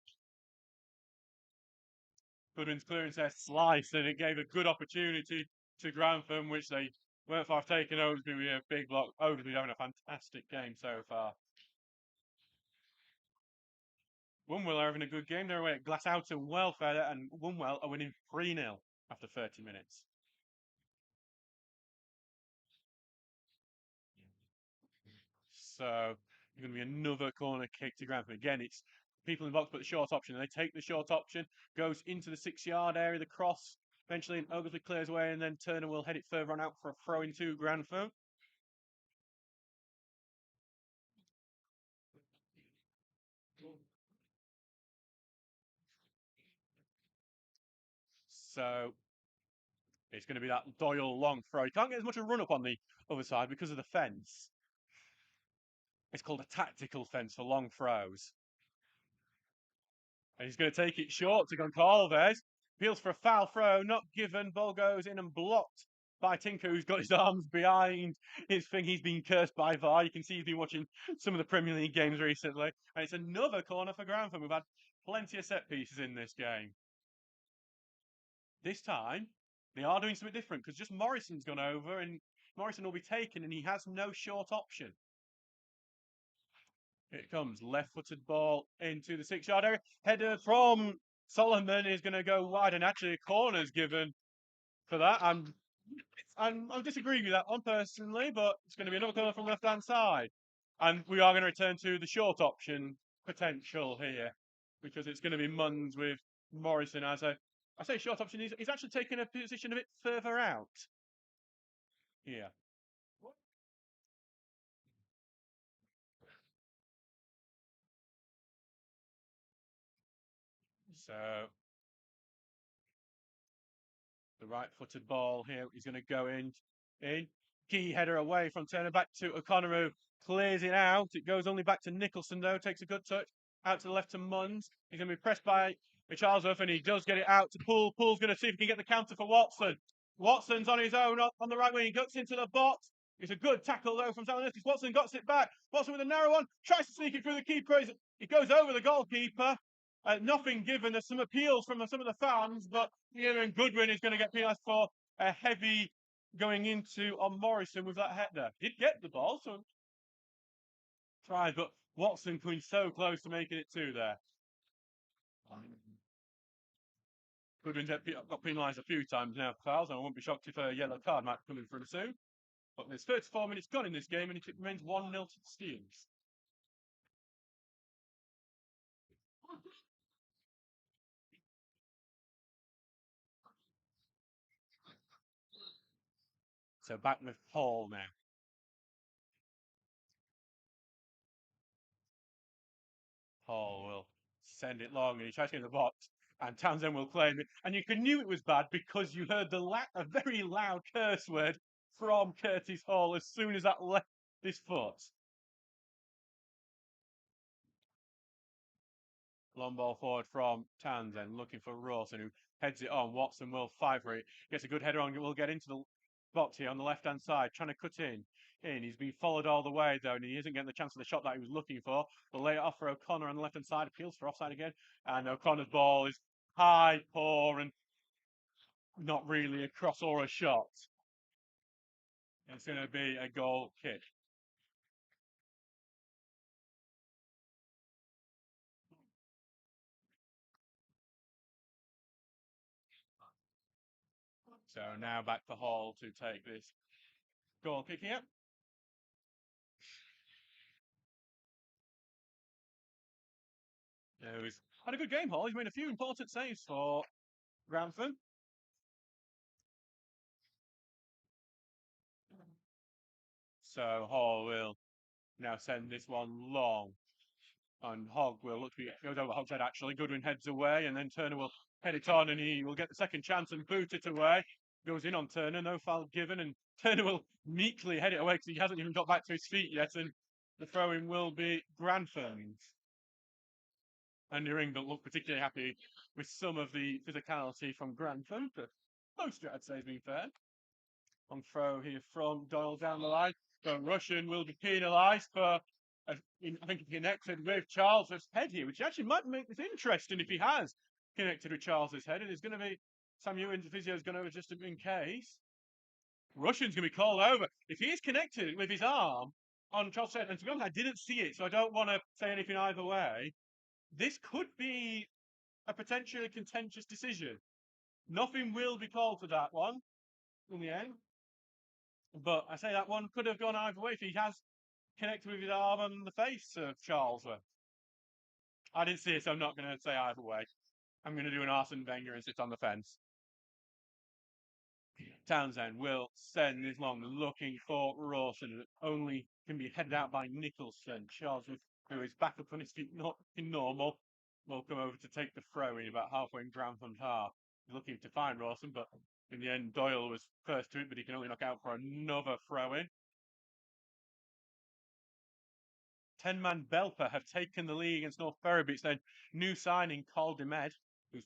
Goodwin's clearance there sliced, and it gave a good opportunity to Grantham, which they weren't far taken. Oglesby with a big block. Oglesby having a fantastic game so far. Woonwell are having a good game. They're away at Glasshouse and Welfare, and Woonwell are winning 3-0 after 30 minutes. So it's going to be another corner kick to Grantham. Again, it's people in the box put the short option, and they take the short option, goes into the 6-yard area, the cross. Eventually, Oglesby clears away, and then Turner will head it further on out for a throw into Grantham. So it's going to be that Doyle long throw. He can't get as much a run up on the other side because of the fence. It's called a tactical fence for long throws. And he's going to take it short to Goncalves. Appeals for a foul throw, not given. Ball goes in and blocked by Tinker, who's got his arms behind his thing. He's been cursed by VAR. You can see he's been watching some of the Premier League games recently. And it's another corner for Grantham. We've had plenty of set pieces in this game. This time, they are doing something different because just Morrison's gone over and Morrison will be taken and he has no short option. It comes left-footed ball into the 6-yard area. Header from Solomon is going to go wide, and actually a corner's given for that. I'm disagreeing with that one personally, but it's going to be another corner from left-hand side, and we are going to return to the short option potential here because it's going to be Munns with Morrison as a. I say short option. He's actually taking a position a bit further out here. So the right-footed ball here is going to go in. Key header away from Turner back to O'Connor, who clears it out. It goes only back to Nicholson, though. Takes a good touch out to the left to Munns. He's going to be pressed by Charlesworth, and he does get it out to Poole. Poole's going to see if he can get the counter for Watson. Watson's on his own on the right wing. He cuts into the box. It's a good tackle, though, from Zalewski. Watson got it back. Watson with a narrow one. Tries to sneak it through the keeper. He goes over the goalkeeper. Nothing given. There's some appeals from some of the fans, but Ian Goodwin is going to get penalised for a heavy going into on Morrison with that header. Did get the ball, so tried, but Watson coming so close to making it 2 there. Goodwin's got penalised a few times now for fouls, and I won't be shocked if a yellow card might come in for him soon. But there's 34 minutes gone in this game, and it remains 1-0 to the Steelers. So back with Hall now. Hall will send it long, and he tries to get in the box, and Townsend will claim it. And you knew it was bad because you heard a very loud curse word from Curtis Hall as soon as that left his foot. Long ball forward from Townsend, looking for Rawson, who heads it on. Watson will fight for it. Gets a good header on. Will get into the box here on the left-hand side, trying to cut in. He's been followed all the way, though, and he isn't getting the chance of the shot that he was looking for. But lay it off for O'Connor on the left-hand side. Appeals for offside again. And O'Connor's ball is high, poor, and not really a cross or a shot. It's going to be a goal kick. So now back to Hall to take this goal kick here. He's had a good game, Hall. He's made a few important saves for Grantham. So Hall will now send this one long. And Hogg will look to be goes over Hogshead actually. Goodwin heads away, and then Turner will head it on, and he will get the second chance and boot it away. Goes in on Turner, no foul given, and Turner will meekly head it away because he hasn't even got back to his feet yet, and the throw-in will be Grantham's. And New England look particularly happy with some of the physicality from Grantham, but most of it, I'd say, has been fair. On throw here from Doyle down the line. So Russian will be penalised for, I think, he connected with Charles's head here, which actually might make this interesting if he has connected with Charles's head. And it's going to be Sam Ewan's physio is going to adjust him in case. Russian's going to be called over. If he is connected with his arm on Charles's head, and to be honest, I didn't see it, so I don't want to say anything either way. This could be a potentially contentious decision. Nothing will be called for that one in the end. But I say that one could have gone either way if he has connected with his arm on the face of Charlesworth. I didn't see it, so I'm not going to say either way. I'm going to do an Arsene Wenger and sit on the fence. Townsend will send this long, looking for Rawson. Only can be headed out by Nicholson. Charlesworth, who is back up on his feet, not in normal, will come over to take the throw in about halfway in Grantham's half. He's looking to find Rawson, but in the end, Doyle was first to it, but he can only knock out for another throw in. 10-man Belper have taken the lead against North Ferriby. It's their new signing, Carl Demed, who's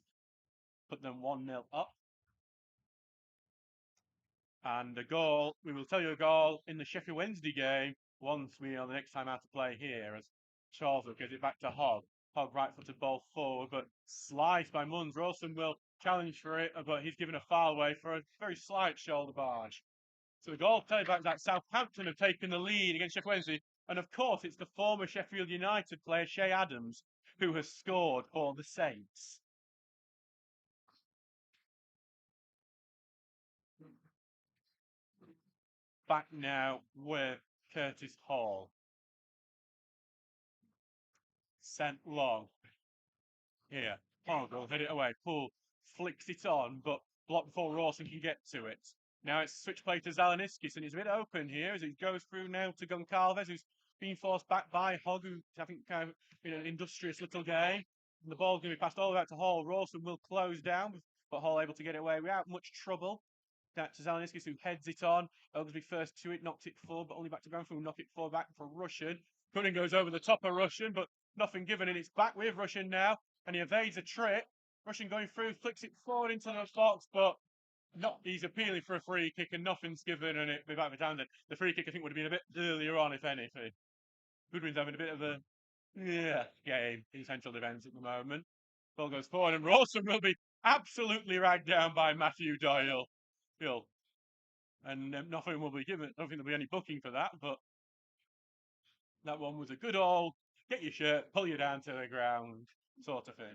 put them 1-0 up. And a goal, we will tell you a goal in the Sheffield Wednesday game once we are the next time out to play here, as Charles will get it back to Hogg. Hogg right-footed ball forward, but sliced by Munns. Rawson will challenge for it, but he's given a foul away for a very slight shoulder barge. So the goal tells back that Southampton have taken the lead against Sheffield Wednesday. And of course, it's the former Sheffield United player, Shay Adams, who has scored for the Saints. Back now with Curtis Hall. Sent long. Here, Hall will hit it away. Poole flicks it on, but blocked before Rawson can get to it. Now it's switch play to Zalaniskis, and it's a bit open here as it goes through now to Goncalves, who's being forced back by Hogg, who I think kind of in an industrious little game. And the ball's going to be passed all the way out to Hall. Rawson will close down, but Hall able to get it away without much trouble. Back to Zalaniskis, who heads it on. Oglesby first to it, knocked it forward, but only back to Grantham, who knock it forward back for Russian. Cunning goes over the top of Russian, but nothing given, and it's back with Russian now, and he evades a trip. Russian going through, flicks it forward into the box, but he's appealing for a free kick, and nothing's given, and it'll be back for Townsend. The free kick, I think, would have been a bit earlier on, if anything. Goodwin's having a bit of a game in central defence at the moment. Ball goes forward, and Rawson will be absolutely ragged down by Matthew Doyle. And nothing will be given. I don't think there'll be any booking for that, but that one was a good old get your shirt, pull you down to the ground sort of thing.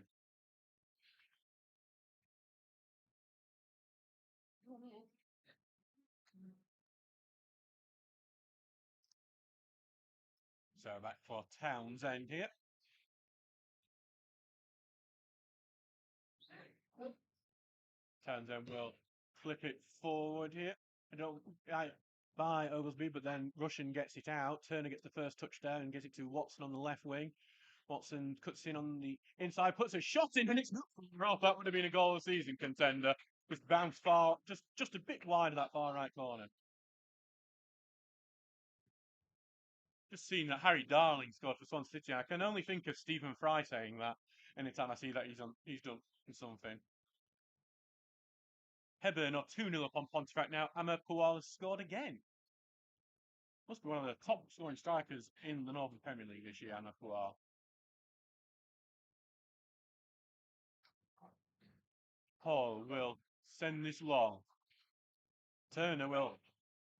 So back for Townsend here. Townsend will flip it forward here. By Oglesby, but then Russian gets it out. Turner gets the first touchdown and gets it to Watson on the left wing. Watson cuts in on the inside, puts a shot in, and it's not off. That would have been a goal of the season contender. Just bounced far, just a bit wide of that far right corner. just seen that Harry Darling scored for Swansea City. I can only think of Stephen Fry saying that anytime I see that he's done something. Hebburn are 2-0 up on Pontefract now. Amar Pual has scored again. Must be one of the top scoring strikers in the Northern Premier League this year, Amar Pual. Hall will send this long. Turner will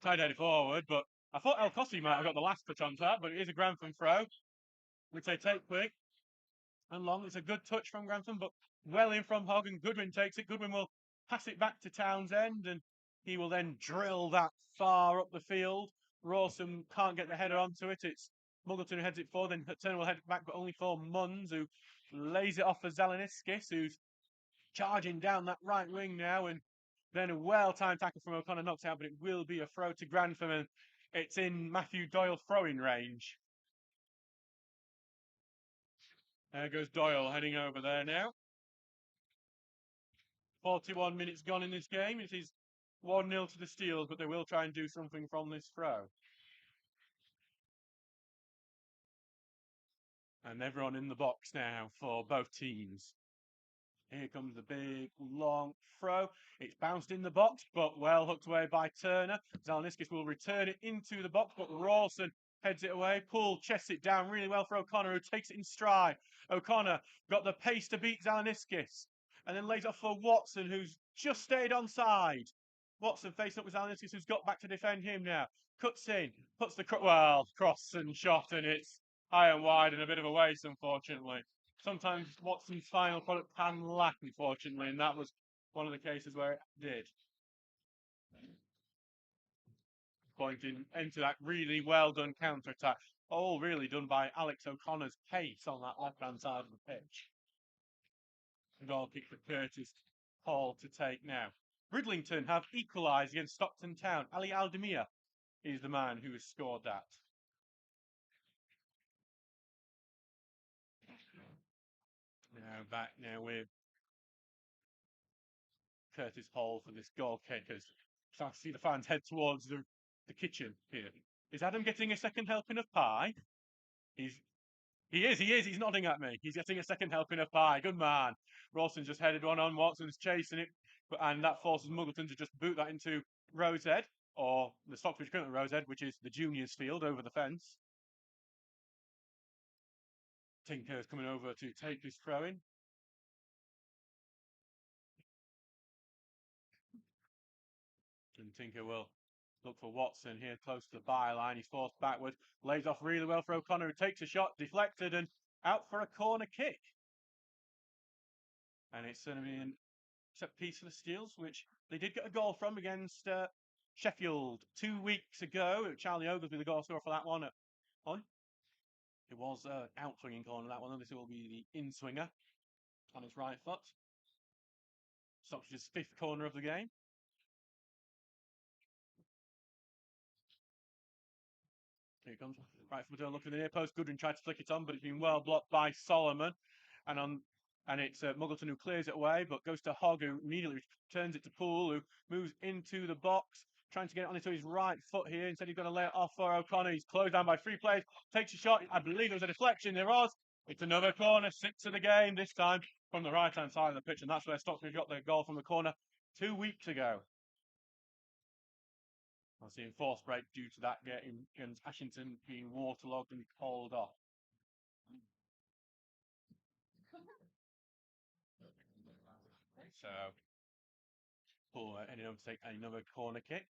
try to head it forward, but I thought El Costi might have got the last touch on that, but it is a Grantham throw, which they take quick and long. It's a good touch from Grantham, but well in from Hogg, and Goodwin takes it. Goodwin will pass it back to Townsend, and he will then drill that far up the field. Rawson can't get the header onto it. It's Muggleton who heads it forward, then Turner will head it back, but only for Munns, who lays it off for Zeleniskis, who's charging down that right wing now, and then a well-timed tackle from O'Connor knocks out, but it will be a throw to Grantham, and it's in Matthew Doyle's throwing range. There goes Doyle heading over there now. 41 minutes gone in this game. It is 1-0 to the Steels, but they will try and do something from this throw. And everyone in the box now for both teams. Here comes the big, long throw. It's bounced in the box, but well hooked away by Turner. Zeleniskis will return it into the box, but Rawson heads it away. Poole chests it down really well for O'Connor, who takes it in stride. O'Connor got the pace to beat Zeleniskis, and then lays off for Watson, who's just stayed onside. Watson facing up with Zeleniskis, who's got back to defend him now. Cuts in, puts the cross and shot, and it's high and wide and a bit of a waste, unfortunately. Sometimes Watson's final product can lack, unfortunately, and that was one of the cases where it did. Pointing into that really well done counter attack. All really done by Alex O'Connor's pace on that left hand side of the pitch. Goal kick for Curtis Hall to take now. Bridlington have equalised against Stockton Town. Ali Aldemir is the man who has scored that. Now back now with Curtis Hall for this goal kick as start to see the fans head towards the kitchen here. Is Adam getting a second helping of pie? He's nodding at me. He's getting a second helping of pie. Good man. Rawson just headed one on. Watson's chasing it, and that forces Muggleton to just boot that into Rosehead, or the Stocksbridge currently Rosehead, which is the juniors field over the fence. Tinker's coming over to take this throw in. And Tinker will look for Watson here close to the byline. He's forced backward, lays off really well for O'Connor, who takes a shot, deflected, and out for a corner kick. And it's going to be a set piece for the Steels, which they did get a goal from against Sheffield 2 weeks ago. Charlie Oglesby, the goal scorer for that one. It was an out-swinging corner, that one. And this will be the in-swinger on his right foot. Stockbridge's 5th corner of the game. Here it comes. Right foot looking at the near post. Goodwin tried to flick it on, but it's been well blocked by Solomon. And it's Muggleton who clears it away, but goes to Hogg, who immediately turns it to Poole, who moves into the box, trying to get it onto his right foot here. Instead, he's going to lay it off for O'Connor. He's closed down by 3 players. Takes a shot. I believe it was a deflection. There was. It's another corner. 6th of the game, this time from the right-hand side of the pitch. And that's where Stockbridge got their goal from the corner 2 weeks ago. I see enforced break due to that getting against Ashington being waterlogged and called off. So, Paul ended up to take another corner kick.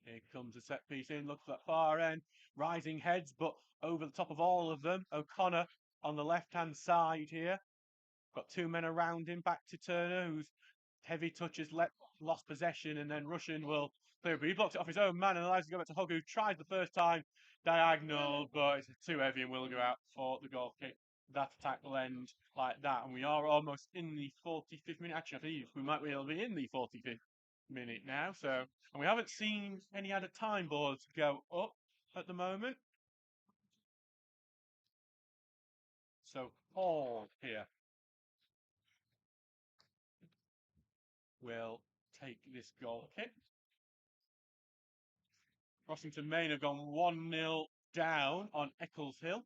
Here comes a set piece in, looks at that far end, rising heads, but over the top of all of them, O'Connor on the left-hand side here. Got 2 men around him, back to Turner, whose heavy touches lost possession, and then Russian will clear it. But he blocks it off his own man and allows it to go back to Hogg, who tries the first time diagonal, but it's too heavy and will go out for the goal kick. That attack will end like that, and we are almost in the 45th minute. Actually, I believe we might be able to be in the 45th minute now. So, and we haven't seen any added time boards go up at the moment. So Paul here will take this goal kick. Rossington Main have gone 1-0 down on Eccles Hill.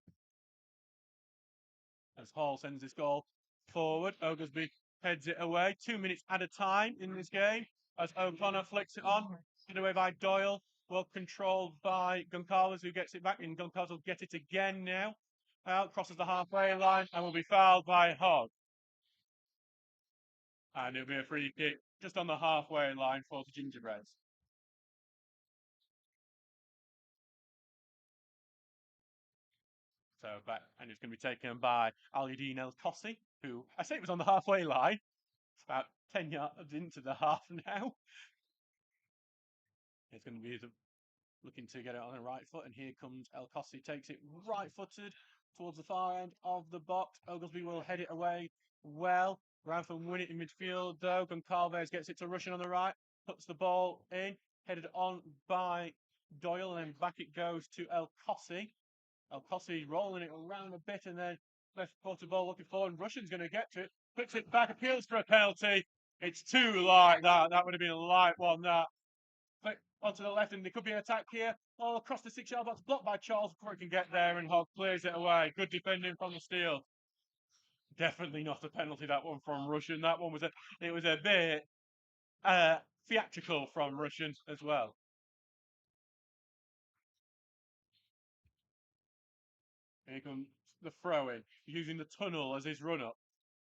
As Hall sends this goal forward, Oglesby heads it away. 2 minutes at a time in this game as O'Connor flicks it on. Hit away by Doyle. Well controlled by Goncalves, who gets it back, and Goncalves will get it again now. Out, crosses the halfway line and will be fouled by Hogg. And it'll be a free kick just on the halfway line for the Gingerbreads. So back, and it's going to be taken by Aludin El Kossi, who I say it was on the halfway line. It's about 10 yards into the half now. It's going to be looking to get it on the right foot, and here comes El Kossi, takes it right-footed towards the far end of the box. Oglesby will head it away well. Grantham win it in midfield, though. Goncalves gets it to Russian on the right, puts the ball in, headed on by Doyle, and then back it goes to El Kossi. El Kossi rolling it around a bit, and then left footed ball looking forward, and Russian's going to get to it, puts it back, appeals for a penalty. It's too light, that. That would have been a light one, that. But onto the left, and there could be an attack here. All across the 6-yard box, blocked by Charles before he can get there, and Hogg clears it away. Good defending from the Steel. Definitely not a penalty, that one from Russian. That one was a bit theatrical from Russian as well. Here comes the throw-in, using the tunnel as his run-up.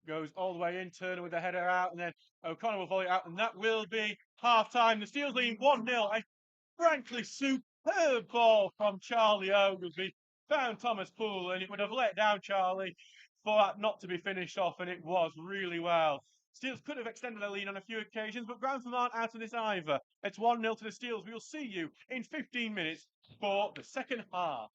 Goes all the way in, Turner with the header out, and then O'Connor will volley it out, and that will be half-time. The Steel's leading 1-0. A frankly superb ball from Charlie Oglesby. Found Thomas Poole, and it would have let down Charlie for that not to be finished off, and it was really well. Steels could have extended their lead on a few occasions, but Grantham aren't out of this either. It's 1-0 to the Steels. We will see you in 15 minutes for the second half.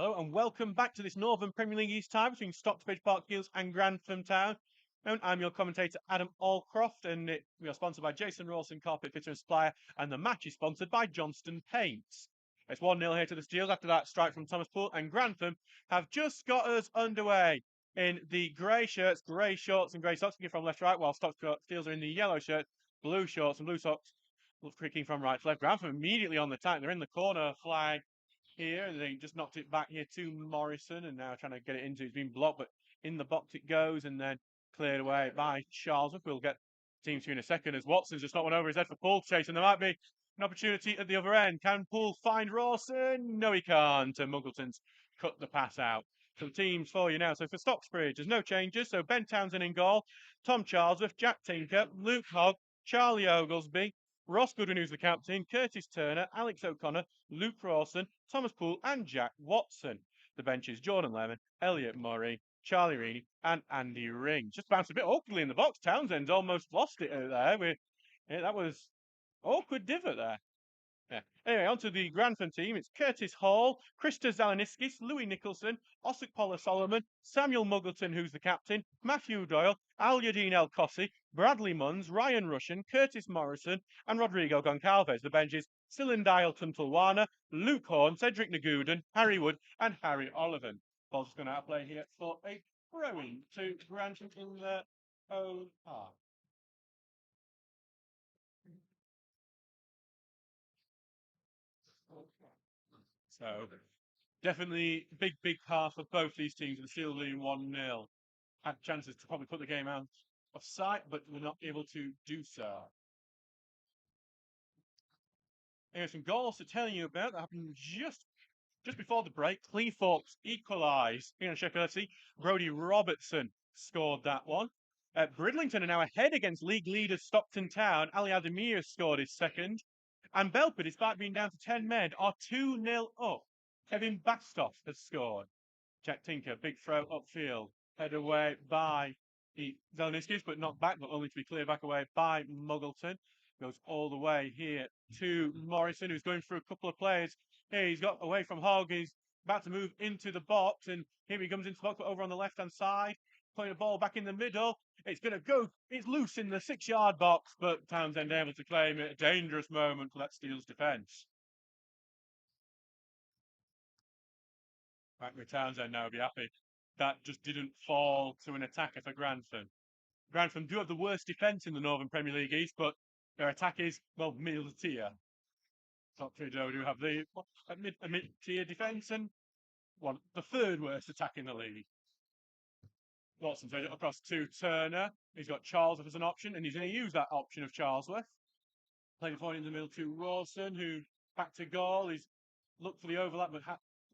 Hello and welcome back to this Northern Premier League East tie between Stocksbridge Park Heels and Grantham Town. And I'm your commentator Adam Allcroft, and we are sponsored by Jason Rawson, Carpet Fitter and Supplier, and the match is sponsored by Johnston Paints. It's 1-0 here to the Steels after that strike from Thomas Poole, and Grantham have just got us underway in the grey shirts, grey shorts, and grey socks, kicking from left to right, while Steels are in the yellow shirt, blue shorts, and blue socks, kicking from right to left. Grantham immediately on the attack. They're in the corner flag here, and they just knocked it back here to Morrison, and now trying to get it into. It's been blocked, but in the box it goes, and then cleared away by Charles. We'll get team two in a second as Watson's just not went over his head for Poole to chase, and there might be an opportunity at the other end. Can Poole find Rawson? No, he can't. And Muggleton's cut the pass out. So the teams for you now. So for Stocksbridge, there's no changes. So Ben Townsend in goal, Tom Charlesworth, Jack Tinker, Luke Hogg, Charlie Oglesby, Ross Goodwin, who's the captain, Curtis Turner, Alex O'Connor, Luke Rawson, Thomas Poole, and Jack Watson. The benches: Jordan Lemon, Elliot Murray, Charlie Reaney, and Andy Ring. Just bounced a bit awkwardly in the box. Townsend's almost lost it out there. That was awkward divot there. Yeah. Anyway, on to the Grantham team. It's Curtis Hall, Krista Zalaniskis, Louis Nicholson, Ossip Poller Solomon, Samuel Muggleton, who's the captain, Matthew Doyle, Al-Yadin El Kossi, Bradley Munns, Ryan Russian, Curtis Morrison, and Rodrigo Goncalves. The benches: Cylindile Tuntalwana, Luke Horn, Cedric Nagoodan, Harry Wood, and Harry Olivan. Ball's going to outplay here for a throw-in to Grantham in their own half. So definitely big half of both these teams, and still leading 1-0. Had chances to probably put the game out of sight, but were not able to do so. Here's some goals to tell you about that happened just before the break. Cleethorpes equalised here in Sheffield FC. Brodie Robertson scored that one. Bridlington are now ahead against league leaders Stockton Town. Ali Ademir scored his second. And Belper, despite being down to 10 men, are 2-0 up. Kevin Bastoff has scored. Jack Tinker, big throw upfield. Head away by Zeleniskis, but not back, but only to be cleared back away by Muggleton. Goes all the way here to Morrison, who's going through a couple of players. Here he's got away from Hogg. He's about to move into the box, and here he comes into the box, but over on the left-hand side, putting the ball back in the middle. It's going to go. It's loose in the 6-yard box, but Townsend able to claim it. A dangerous moment for that Steel's defence. Right, with Townsend now, be happy. That just didn't fall to an attacker for Grantham. Grantham do have the worst defence in the Northern Premier League East, but their attack is, well, middle-tier. Stockbridge do have the mid-tier defence and the third worst attack in the league. Watson throws it across to Turner. He's got Charlesworth as an option, and he's going to use that option of Charlesworth. Playing the point in the middle to Rawson, who back to goal. He's looked for the overlap, but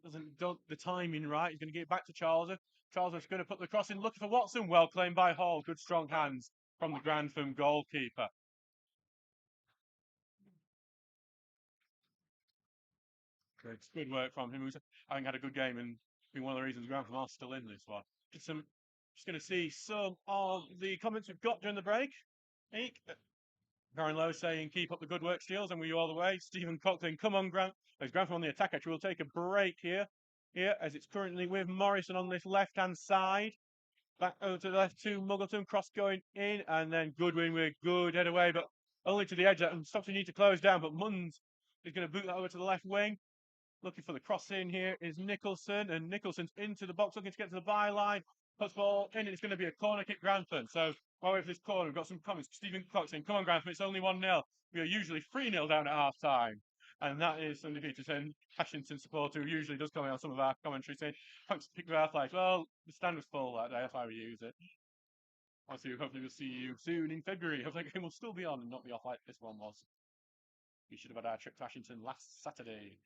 doesn't done the timing right. He's going to get it back to Charlesworth. Charlesworth's going to put the cross in, looking for Watson. Well claimed by Hall. Good strong hands from the Grantham goalkeeper. Good work from him. Who's having had a good game and been one of the reasons Grantham are still in this one. Just going to see some of the comments we've got during the break. Karen Lowe saying, keep up the good work, Steels, and we all the way. Stephen Coughlin, come on, Grantham on the attack. Actually, we'll take a break here, as it's currently with Morrison on this left-hand side. Back over to the left to Muggleton, cross going in, and then Goodwin with good head away, but only to the edge. And Stockton need to close down, but Munns is going to boot that over to the left wing. Looking for the cross in here is Nicholson, and Nicholson's into the box, looking to get to the byline. Puts ball in, and it's going to be a corner kick, Grantham. So, while we're for this corner, we've got some comments. Stephen Cox saying, come on, Grantham, it's only 1-0. We are usually 3-0 down at half time. And that is something Peterson, Ashington supporter, who usually does comment on some of our commentary, saying, thanks to pick with our flags. Well, the stand was full that day, that's why we use it. Obviously, hopefully we'll see you soon in February. Hopefully the game will still be on and not be off like this one was. We should have had our trip to Ashington last Saturday.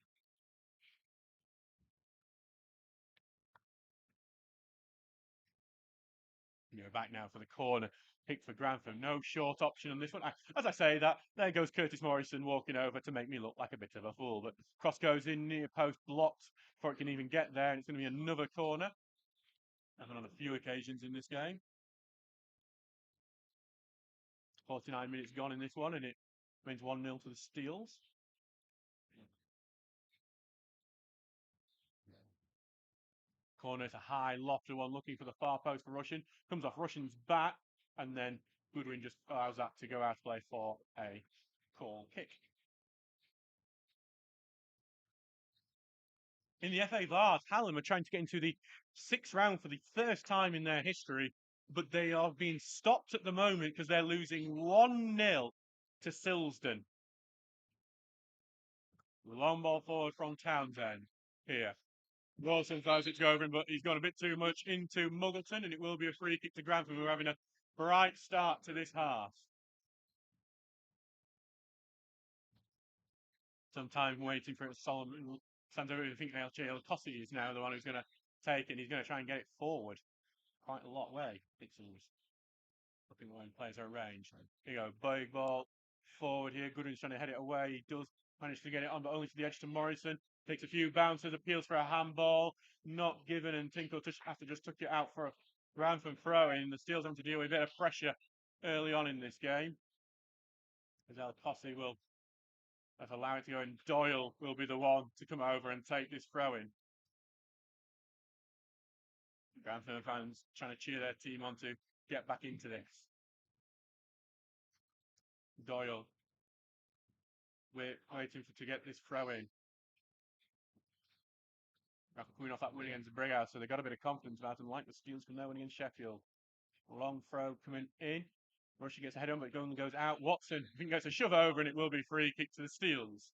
We're back now for the corner pick for Grantham. No short option on this one. As I say that, there goes Curtis Morrison walking over to make me look like a bit of a fool. But cross goes in near post, blocked before it can even get there, and it's going to be another corner. Happened on a few occasions in this game. 49 minutes gone in this one, and it remains 1-0 to the Steels. corner. It's a high, lofty one looking for the far post for Russian. Comes off Russian's back, and then Goodwin just allows that to go out of play for a corner kick. In the FA Vars, Hallam are trying to get into the sixth round for the first time in their history, but they are being stopped at the moment because they're losing 1-0 to Silsden. Long ball forward from Townsend here. Rawson throws it to Overin, but he's gone a bit too much into Muggleton, and it will be a free kick to Grantham, who are having a bright start to this half. Some time waiting for it. Solomon stands over. I think El Cossi is now the one who's going to take it. He's going to try and get it forward quite a lot way, it seems. Looking when players are arranged. Here you go, big ball forward here. Goodwin's trying to head it away. He does manage to get it on, but only to the edge to Morrison. Takes a few bounces, appeals for a handball. Not given, and Tinkle after just took it out for a Grantham throw in. The Steel's having to deal with a bit of pressure early on in this game. As El Cossi will allow it to go, and Doyle will be the one to come over and take this throw in. Grantham fans trying to cheer their team on to get back into this. Doyle waiting to get this throw in. Coming off that win against Brighouse, so they got a bit of confidence about them, like the Steels from their win against Sheffield. Long throw coming in. Rushy gets a head on, but it goes out. Watson, I think, gets a shove over, and it will be free kick to the Steels.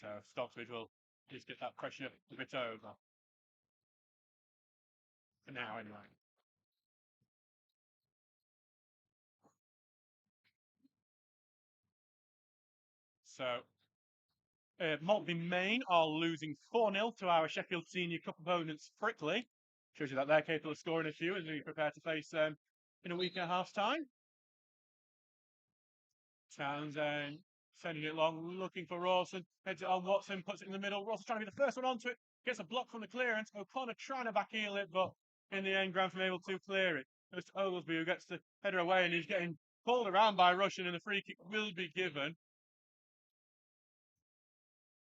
So Stocksbridge will just get that pressure a bit over. For now, anyway. So Maltby Main are losing 4-0 to our Sheffield Senior Cup opponents, Frickley. Shows you that they're capable of scoring a few as we prepare to face them in a week and a half's time. Townsend sending it long, looking for Rawson. Heads it on Watson, puts it in the middle. Rawson trying to be the first one onto it. Gets a block from the clearance. O'Connor trying to backheel it, but in the end, Grantham able to clear it. Goes to Oglesby, who gets the header away, and he's getting pulled around by Russian, and the free kick will be given.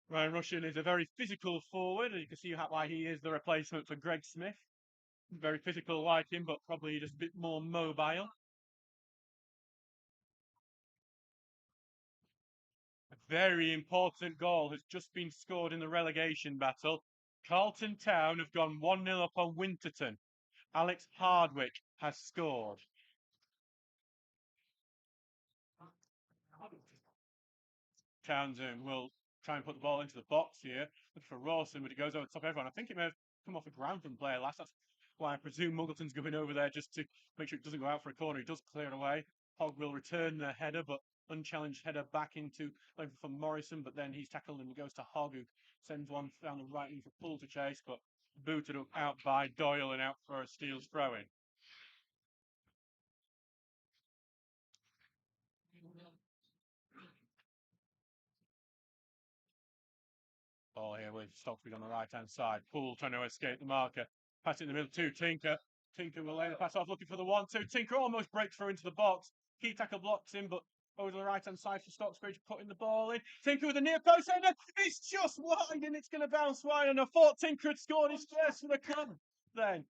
Ryan Russian is a very physical forward, and you can see why he is the replacement for Greg Smith. Very physical like him, but probably just a bit more mobile. A very important goal has just been scored in the relegation battle. Carlton Town have gone 1-0 up on Winterton. Alex Hardwick has scored. Townsend will try and put the ball into the box here. Look for Rawson, but it goes over the top of everyone. I think it may have come off a Grantham player last. That's why I presume Muggleton's going over there just to make sure it doesn't go out for a corner. He does clear it away. Hogg will return the header, but unchallenged header back into from Morrison, but then he's tackled and it goes to Hogg, who sends one down the right wing for Poole to chase, but booted up out by Doyle and out for a Steel's throw-in. Ball here with Stocksbridge on the right-hand side. Poole trying to escape the marker. Pass it in the middle to Tinker. Tinker will lay the pass off, looking for the 1-2. Tinker almost breaks through into the box. Key tackle blocks him, but over to the right-hand side for Stocksbridge, putting the ball in. Tinker with a near post header. It's just wide, and it's going to bounce wide. And I thought Tinker had scored his first for the club. Then,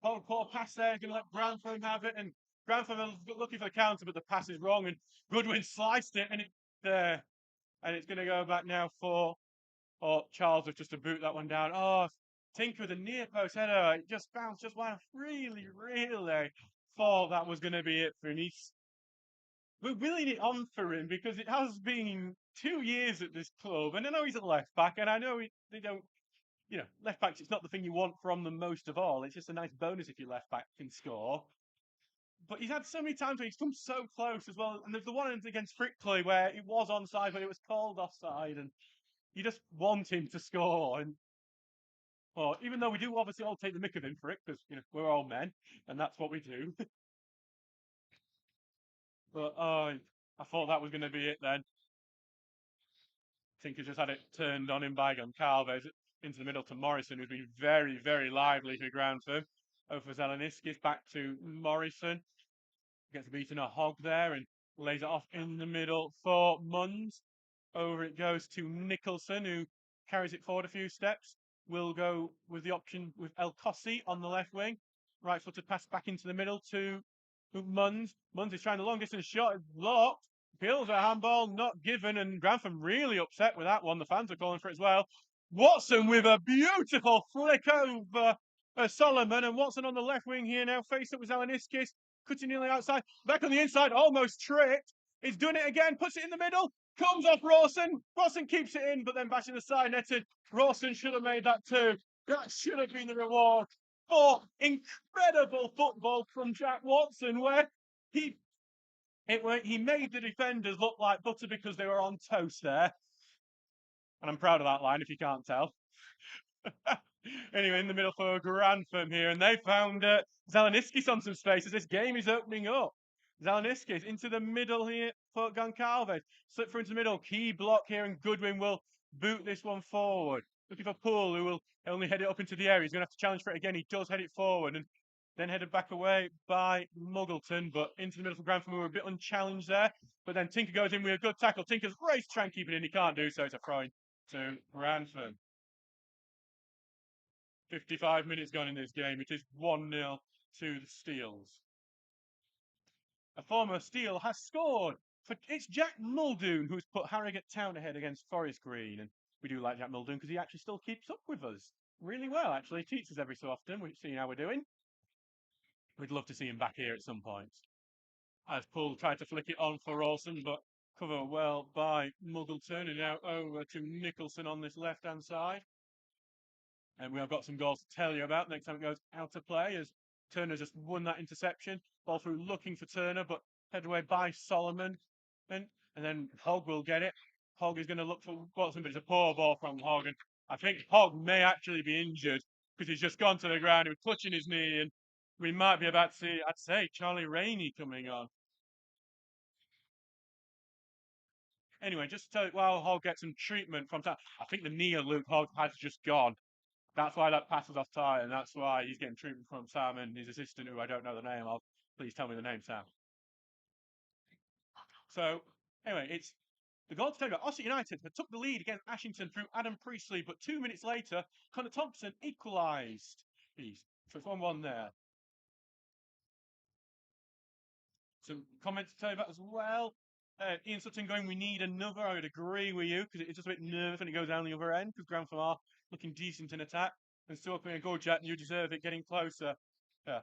poor pass there, going to let Grantham have it. And Grantham are looking for the counter, but the pass is wrong. And Goodwin sliced it, and it's there. And it's going to go back now for Charles was just to boot that one down. Oh, Tinker with a near post header. It just bounced just wide. Really thought that was going to be it for him. We're willing it on for him because it has been 2 years at this club. And I know he's a left back, and I know they don't, left backs, it's not the thing you want from them most of all. It's just a nice bonus if your left back can score. But he's had so many times where he's come so close as well. And there's the one against Frickley where it was onside, but it was called offside. And you just want him to score. And well, even though we do obviously all take the mick of him for it, because we're all men, and that's what we do. But I thought that was going to be it then. Tinker just had it turned on him by Goncalves into the middle to Morrison, who's been very lively for Grantham. Over Zeleniskis, back to Morrison. Gets beaten a Hogg there and lays it off in the middle for Munns. Over it goes to Nicholson, who carries it forward a few steps. We'll go with the option with El Cosi on the left wing. Right footed pass back into the middle to Munns. Munns is trying the long distance shot. It's blocked. Feels a handball not given, and Grantham really upset with that one. The fans are calling for it as well. Watson with a beautiful flick over Solomon, and Watson on the left wing here now, face up with Zeleniskis, cutting nearly outside, back on the inside, almost tricked. He's doing it again, puts it in the middle, comes off Rawson. Rawson keeps it in, but then bashing the side netted. Rawson should have made that too. That should have been the reward for incredible football from Jack Watson, where he made the defenders look like butter because they were on toast there. And I'm proud of that line, if you can't tell. Anyway, in the middle for Grantham here, and they found Zeleniskis on some space as this game is opening up. Zeleniskis into the middle here for Goncalves. Slip through into the middle, key block here, and Goodwin will boot this one forward. Looking for Poole, who will only head it up into the area. He's going to have to challenge for it again. He does head it forward, and then headed back away by Muggleton, but into the middle for Grantham, who were a bit unchallenged there. But then Tinker goes in with a good tackle. Tinker's raced to try and keep it in. He can't do so. It's a throw to Grantham. 55 minutes gone in this game. It is 1-0 to the Steels. A former Steel has scored. It's Jack Muldoon who's put Harrogate Town ahead against Forest Green. And we do like Jack Muldoon because he actually still keeps up with us really well, actually. He teaches every so often. We've seen how we're doing. We'd love to see him back here at some point. As Poole tried to flick it on for Rawson, but covered well by Muggleton. And now over to Nicholson on this left-hand side. And we have got some goals to tell you about next time it goes out of play, as Turner just won that interception. Ball through looking for Turner, but headed away by Solomon. And then Hogg will get it. Hogg is going to look for Watson, but it's a poor ball from Hogg. And I think Hogg may actually be injured because he's just gone to the ground. He was clutching his knee, and we might be about to see, I'd say, Charlie Rainey coming on. Anyway, just to tell you, while Hogg gets some treatment from time, I think the knee of Luke Hogg has just gone. That's why that passes off Ty, and that's why he's getting treatment from Sam and his assistant, who I don't know the name of. Please tell me the name, Sam. So, anyway, it's the goal to tell you about. Ossett United had took the lead against Ashington through Adam Priestley, but 2 minutes later, Connor Thompson equalised. So it's 1-1 there. Some comments to tell you about as well. Ian Sutton going, we need another. I would agree with you because it's just a bit nervous when it goes down the other end because Grantham are looking decent in attack. And still coming a goal, Jack, you deserve it, getting closer. Yeah.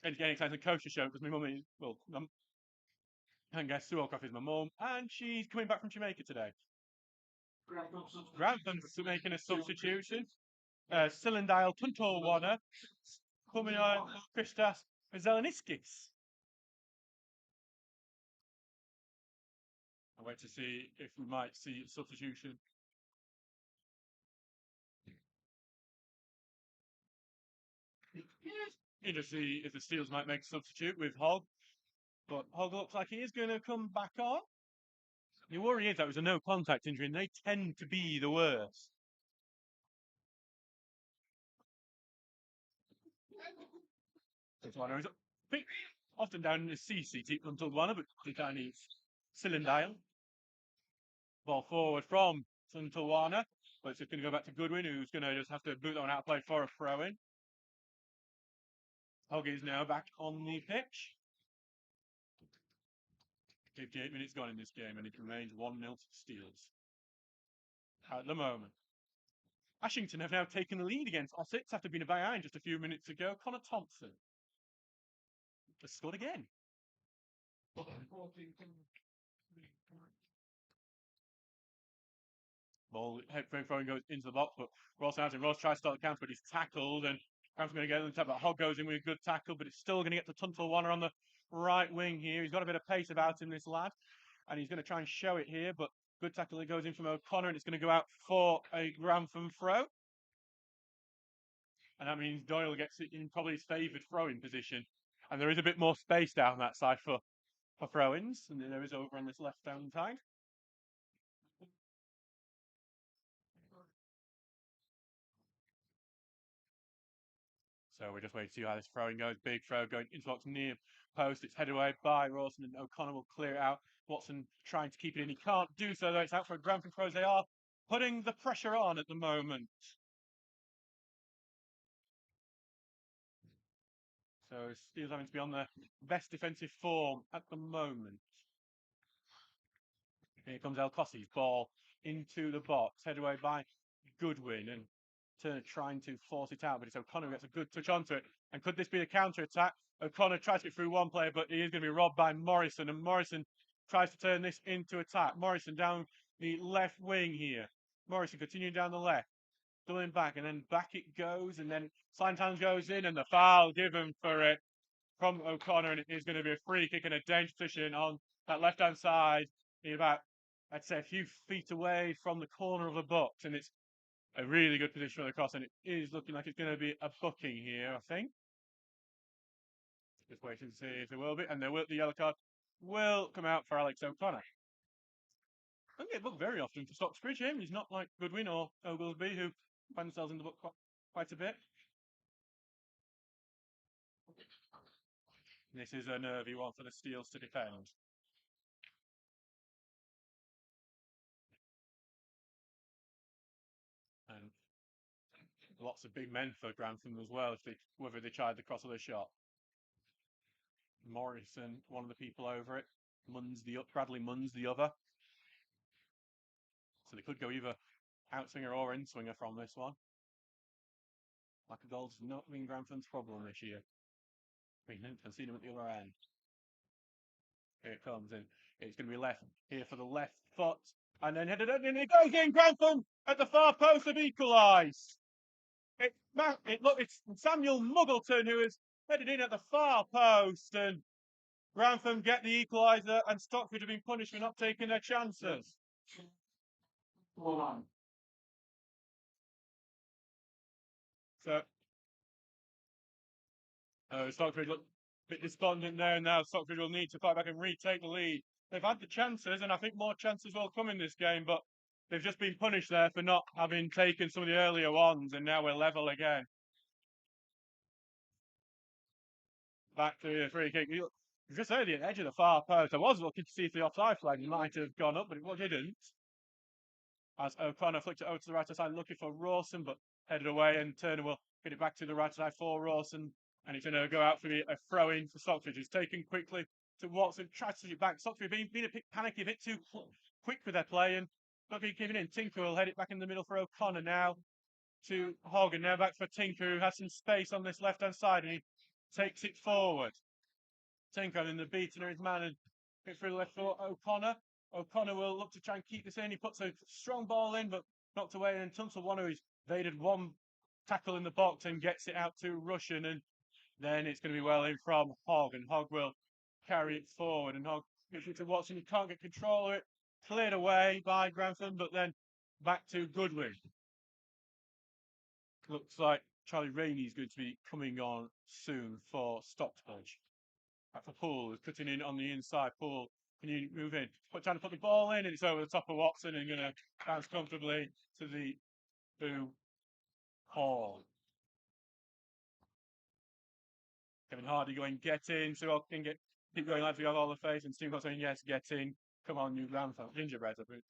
And getting closer to Kosher show because my mum is, well, I guess Sue Allcroft is my mum, and she's coming back from Jamaica today. Grantham's making a substitution. Cylindile Tuntor coming on Christas Zeleniskis. I wait to see if we might see substitution. Interesting to see if the Steels might make a substitute with Hogg. But Hogg looks like he is going to come back on. The worry is that it was a no contact injury, and they tend to be the worst. Often down in the CC team until one, but the Chinese Cylindile. Ball forward from Tuntawana, but it's just going to go back to Goodwin, who's going to just have to boot that one out of play for a throw in. Hogg is now back on the pitch. 58 minutes gone in this game, and it remains 1-0 to the Steels at the moment. Ashington have now taken the lead against Ossett after being behind just a few minutes ago. Connor Thompson has scored again. Ball throwing goes into the box, but Ross tries to start the counter, but he's tackled, and Grantham going to get on the top. But Hogg goes in with a good tackle, but it's still going to get to Tuntalwana on the right wing here. He's got a bit of pace about him, this lad, and he's going to try and show it here, but good tackle that goes in from O'Connor, and it's going to go out for a Grantham throw. And that means Doyle gets it in probably his favoured throwing position. And there is a bit more space down that side for throw-ins than there is over on this left-hand side. So we're just waiting to see how this throwing goes. Big throw going into box near post. It's headed away by Rawson, and O'Connor will clear it out. Watson trying to keep it in. He can't do so, though. It's out for a Grantham throw as they are putting the pressure on at the moment. So Steele's having to be on their best defensive form at the moment. Here comes El Cossi's ball into the box, headed away by Goodwin, and Turner trying to force it out, but it's O'Connor who gets a good touch onto it. And could this be a counter attack? O'Connor tries to get through one player, but he is going to be robbed by Morrison, and Morrison tries to turn this into attack. Morrison down the left wing here. Morrison continuing down the left, doubling back, and then back it goes, and then Slantan goes in, and the foul given for it from O'Connor, and it is going to be a free kick in a dangerous position on that left-hand side, about, I'd say, a few feet away from the corner of the box, and it's a really good position for the cross, and it is looking like it's going to be a booking here, I think. Just waiting to see if there will be, and the yellow card will come out for Alex O'Connor. Doesn't get booked very often for Stocksbridge. He's not like Goodwin or Oglesby, who find themselves in the book quite a bit. This is a nervy one for the Steels to defend. And lots of big men for Grantham as well, whether they tried the cross or the shot. Morrison, one of the people over it. Bradley Munn's the other. So they could go either outswinger or inswinger from this one. Lack of goals has not been Grantham's problem this year. I've seen him at the other end. Here it comes in. It's going to be left here for the left foot. And then headed in, and it goes in. Grantham at the far post have equalised. It's Samuel Muggleton who is headed in at the far post, and Grantham get the equaliser, and Stockbridge have been punished for not taking their chances. So Stockbridge look a bit despondent there now. Stockbridge will need to fight back and retake the lead. They've had the chances, and I think more chances will come in this game, but they've just been punished there for not having taken some of the earlier ones, and now we're level again. Back to the free kick. You just heard the edge of the far post. I was looking to see if the offside flag might have gone up, but it didn't. As O'Connor flicked it over to the right side, looking for Rawson, but headed away, and Turner will get it back to the right side for Rawson, and it's going to go out for a throw-in for Stockbridge. It's taken quickly to Watson, tries to switch it back. Stockbridge being a bit panicky, a bit too quick with their play, and not being given in. Tinker will head it back in the middle for O'Connor now to Hogg, and now back for Tinker, who has some space on this left-hand side, and he takes it forward. Tinker in the beating of his man, and gets through the left for O'Connor. O'Connor will look to try and keep this in. He puts a strong ball in, but knocked away. And Tunstall, one who's evaded one tackle in the box and gets it out to Russian. And then it's going to be well in from Hogg, and Hogg will carry it forward. And Hogg gets it to Watson. He can't get control of it. Cleared away by Grantham, but then back to Goodwin. Looks like Charlie Rainey is going to be coming on soon for Stocksbridge. Back for Poole, who's cutting in on the inside. Poole, can you move in? Trying to put the ball in, and it's over the top of Watson, and going to bounce comfortably to the Hall. Kevin Hardy going, get in, so I can keep going, lads, we have all the faith, and Steve got saying, yes, get in. Come on, you Grantham. Gingerbread, I think.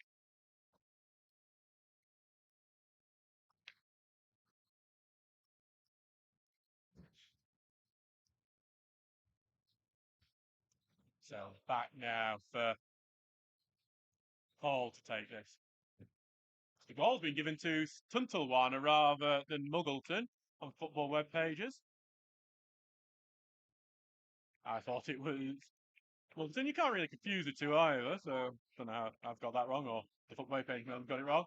So back now for Hall to take this. The goal's been given to Tuntalwana rather than Muggleton on football web pages. I thought it was Muggleton. You can't really confuse the two either, so I don't know how I've got that wrong, or the football web page got it wrong.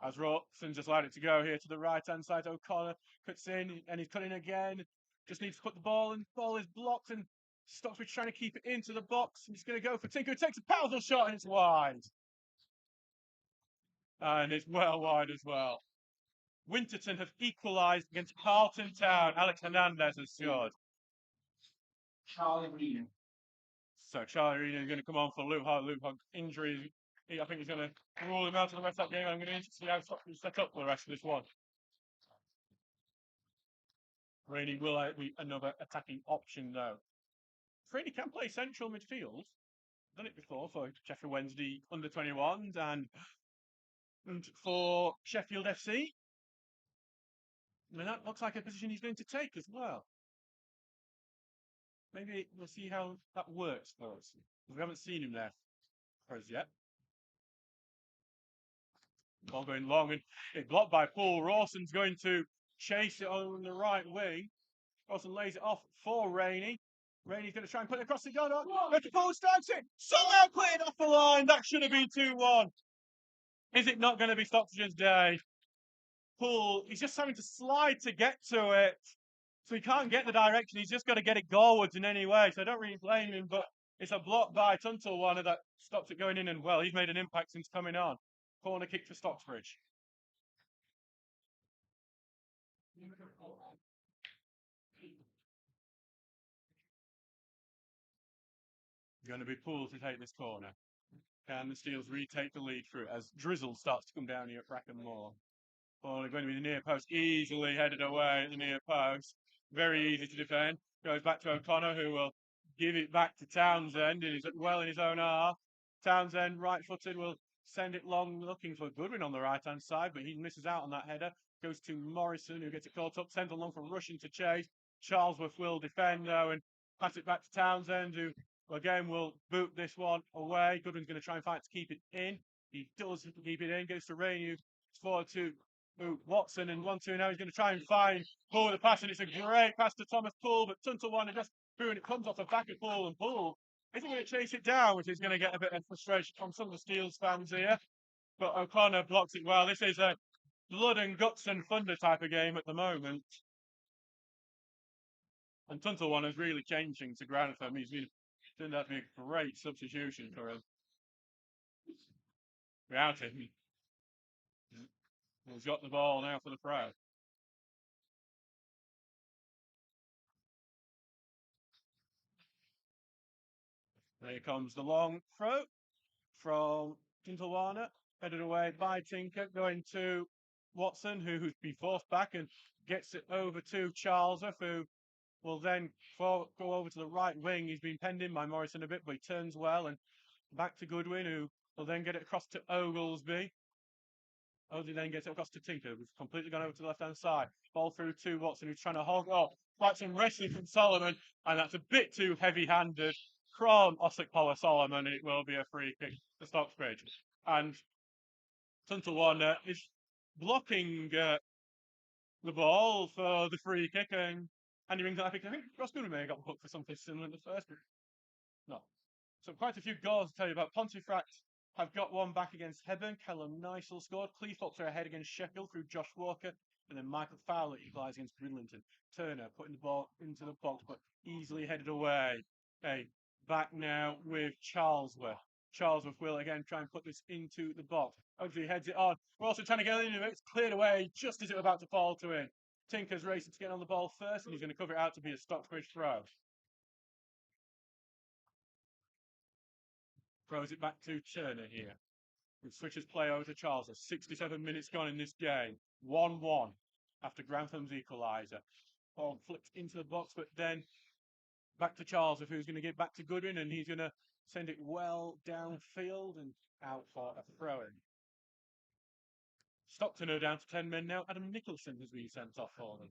As Rawson just allowed it to go here to the right-hand side. O'Connor cuts in, and he's cutting again. Just needs to put the ball in. Ball is blocked, and Stocksbridge trying to keep it into the box. He's going to go for Tinker, who takes a powerful shot, and it's wide. And it's well wide as well. Winterton have equalised against Carlton Town. Alex Hernandez has scored. Charlie Reed. So Charlie Reed is going to come on for Luke Hogg. Luke Hogg injury. I think he's going to rule him out of the rest of that game. I'm going to see how Stockbridge set up for the rest of this one. Rainey will be another attacking option though. Rainey can play central midfield. Done it before for Sheffield Wednesday under 21s, and And for Sheffield FC, I mean, that looks like a position he's going to take as well. Maybe we'll see how that works for us. We haven't seen him there for us yet. Ball going long and it's blocked by Paul. Rawson's going to chase it on the right wing. Rawson lays it off for Rainey. Rainey's going to try and put it across the goal. Paul strikes it. Somehow cleared off the line. That should have been 2-1. Is it not going to be Stocksbridge's day? Paul, he's just having to slide to get to it. So he can't get the direction. He's just got to get it goalwards in any way. So I don't really blame him, but it's a block by Tuntelwana that stops it going in. And well, he's made an impact since coming on. Corner kick for Stocksbridge. Going to be Poole to take this corner. Can the Steels retake the lead through as drizzle starts to come down here at Brackham Moor? Ball going to be the near post, easily headed away at the near post. Very easy to defend. Goes back to O'Connor, who will give it back to Townsend. He's well in his own half. Townsend, right-footed, will send it long, looking for Goodwin on the right-hand side, but he misses out on that header. Goes to Morrison, who gets it caught up, sent along from Rushing to chase. Charlesworth will defend, though, and pass it back to Townsend, who, again, will boot this one away. Goodwin's going to try and fight to keep it in. He does keep it in. Goes to Rain, who's forward to Watson, and 1-2 now he's going to try and find Poole with the pass, and it's a great pass to Thomas Poole, but Tuntelwana just through, and it comes off the back of Poole, and Poole isn't going to chase it down, which is going to get a bit of frustration from some of the Steels fans here. But O'Connor blocks it well. This is a blood and guts and thunder type of game at the moment. And Tuntelwana is really changing to Grantham. He's been turned out to be a great substitution for him. Without him, he's got the ball now for the throw. There comes the long throw from Tuntelwana, headed away by Tinker, going to Watson, who's been forced back and gets it over to Charlesworth, who will then go over to the right wing. He's been penned in by Morrison a bit, but he turns well, and back to Goodwin, who will then get it across to Oglesby. Oglesby then gets it across to Tinker, who's completely gone over to the left-hand side. Ball through to Watson, who's trying to hold off. Quite some wrestling from Solomon, and that's a bit too heavy-handed from Osikpola Solomon, and it will be a free kick for Stocksbridge. And Tuntelwana is blocking the ball for the free kick, and Andy rings I think Ross Goodwin may have got booked for something similar in the first, but no. So quite a few goals to tell you about. Pontefract have got one back against Hebburn. Callum Nicel scored. Cleethorpes are ahead against Sheffield through Josh Walker. And then Michael Fowler equalised against Bridlington. Turner putting the ball into the box, but easily headed away. Okay, back now with Charlesworth. Charlesworth will again try and put this into the box. Hopefully heads it on. We're also trying to get into it. It's cleared away just as it was about to fall to him. Tinker's racing to get on the ball first, and he's going to cover it out to be a Stocksbridge throw. Throws it back to Turner here. Who switches play over to Charles. 67 minutes gone in this game. 1-1 after Grantham's equaliser. Ball flipped into the box, but then back to Charles, who's going to get back to Goodwin, and he's going to send it well downfield and out for a throw-in. Stockton are down to 10 men now. Adam Nicholson has been sent off for them.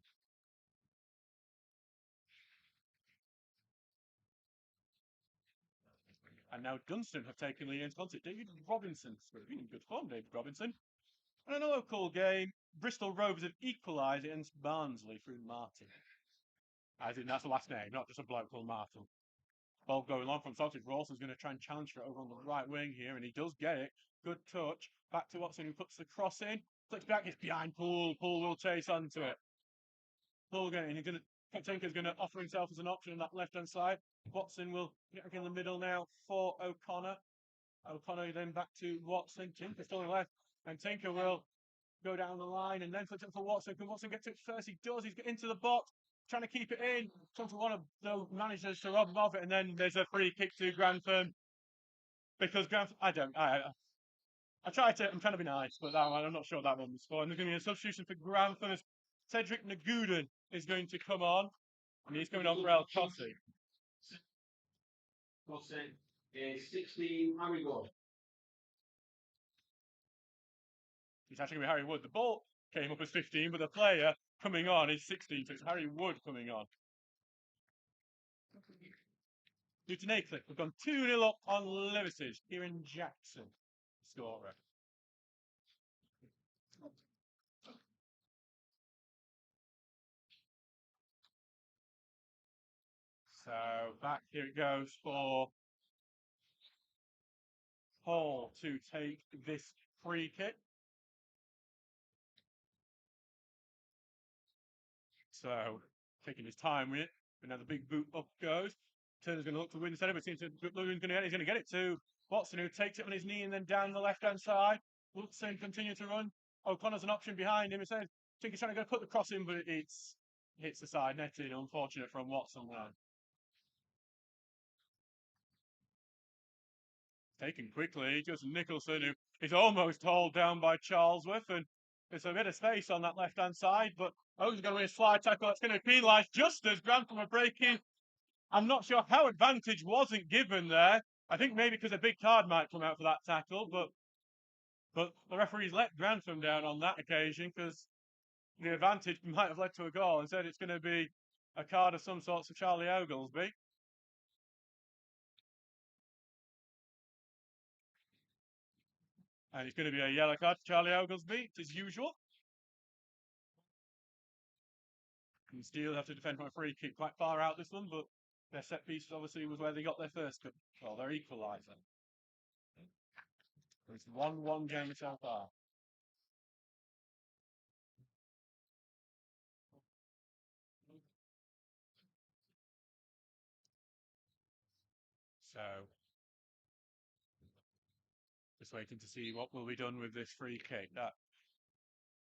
And now Dunstan have taken the into concert. David Robinson's been in good form, David Robinson. And in a local game, Bristol Rovers have equalised against Barnsley through Martin. I think that's the last name, not just a bloke called Martin. Ball going on from Celtic. Rawson's going to try and challenge for it over on the right wing here, and he does get it. Good touch. Back to Watson, who puts the cross in. Flicks back, it's behind Poole. Poole will chase onto it. Poole again, he's going to, Tinker's going to offer himself as an option on that left-hand side. Watson will get in the middle now for O'Connor. O'Connor then back to Watson. Tinker still on the left, and Tinker will go down the line and then flips it for Watson. Can Watson get to it first? He does. He's into the box, trying to keep it in. One of the managers to rob him of it, and then there's a free kick to Grantham because Grantham. I'm trying to be nice, but that one, I'm not sure that one was scored. And there's going to be a substitution for Grantham as Cedric Naguden is going to come on, and he's coming on for El Cossi. 16, how we go? It's actually going to be Harry Wood. The ball came up as 15, but the player coming on is 16, so it's Harry Wood coming on. Luton Aycliffe have gone 2-0 up on Liverpool. Kieran Jackson, scorer. So back here it goes for Hall to take this free kick. So taking his time with it. But now the big boot up goes. Turner's going to look to win the centre, but seems to Luton's going to get it. He's going to get it to Watson, who takes it on his knee and then down the left-hand side. Watson continue to run. O'Connor's an option behind him. He says, I think he's trying to go put the cross in, but it's hits the side netting. Unfortunate from Watson there. Taken quickly, just Nicholson, who is almost hauled down by Charlesworth, and there's a bit of space on that left-hand side, but Owen's going to win a slide tackle. It's going to be penalised just as Grantham are breaking. I'm not sure how advantage wasn't given there. I think maybe because a big card might come out for that tackle, but the referees let Grantham down on that occasion because the advantage might have led to a goal and said it's going to be a card of some sorts for Charlie Oglesby. And it's going to be a yellow card for Charlie Oglesby, as usual. And Steele have to defend from a free kick quite far out this one, but their set piece obviously was where they got their first, well, their equaliser. It's 1-1 game so far. So, just waiting to see what will be done with this free kick.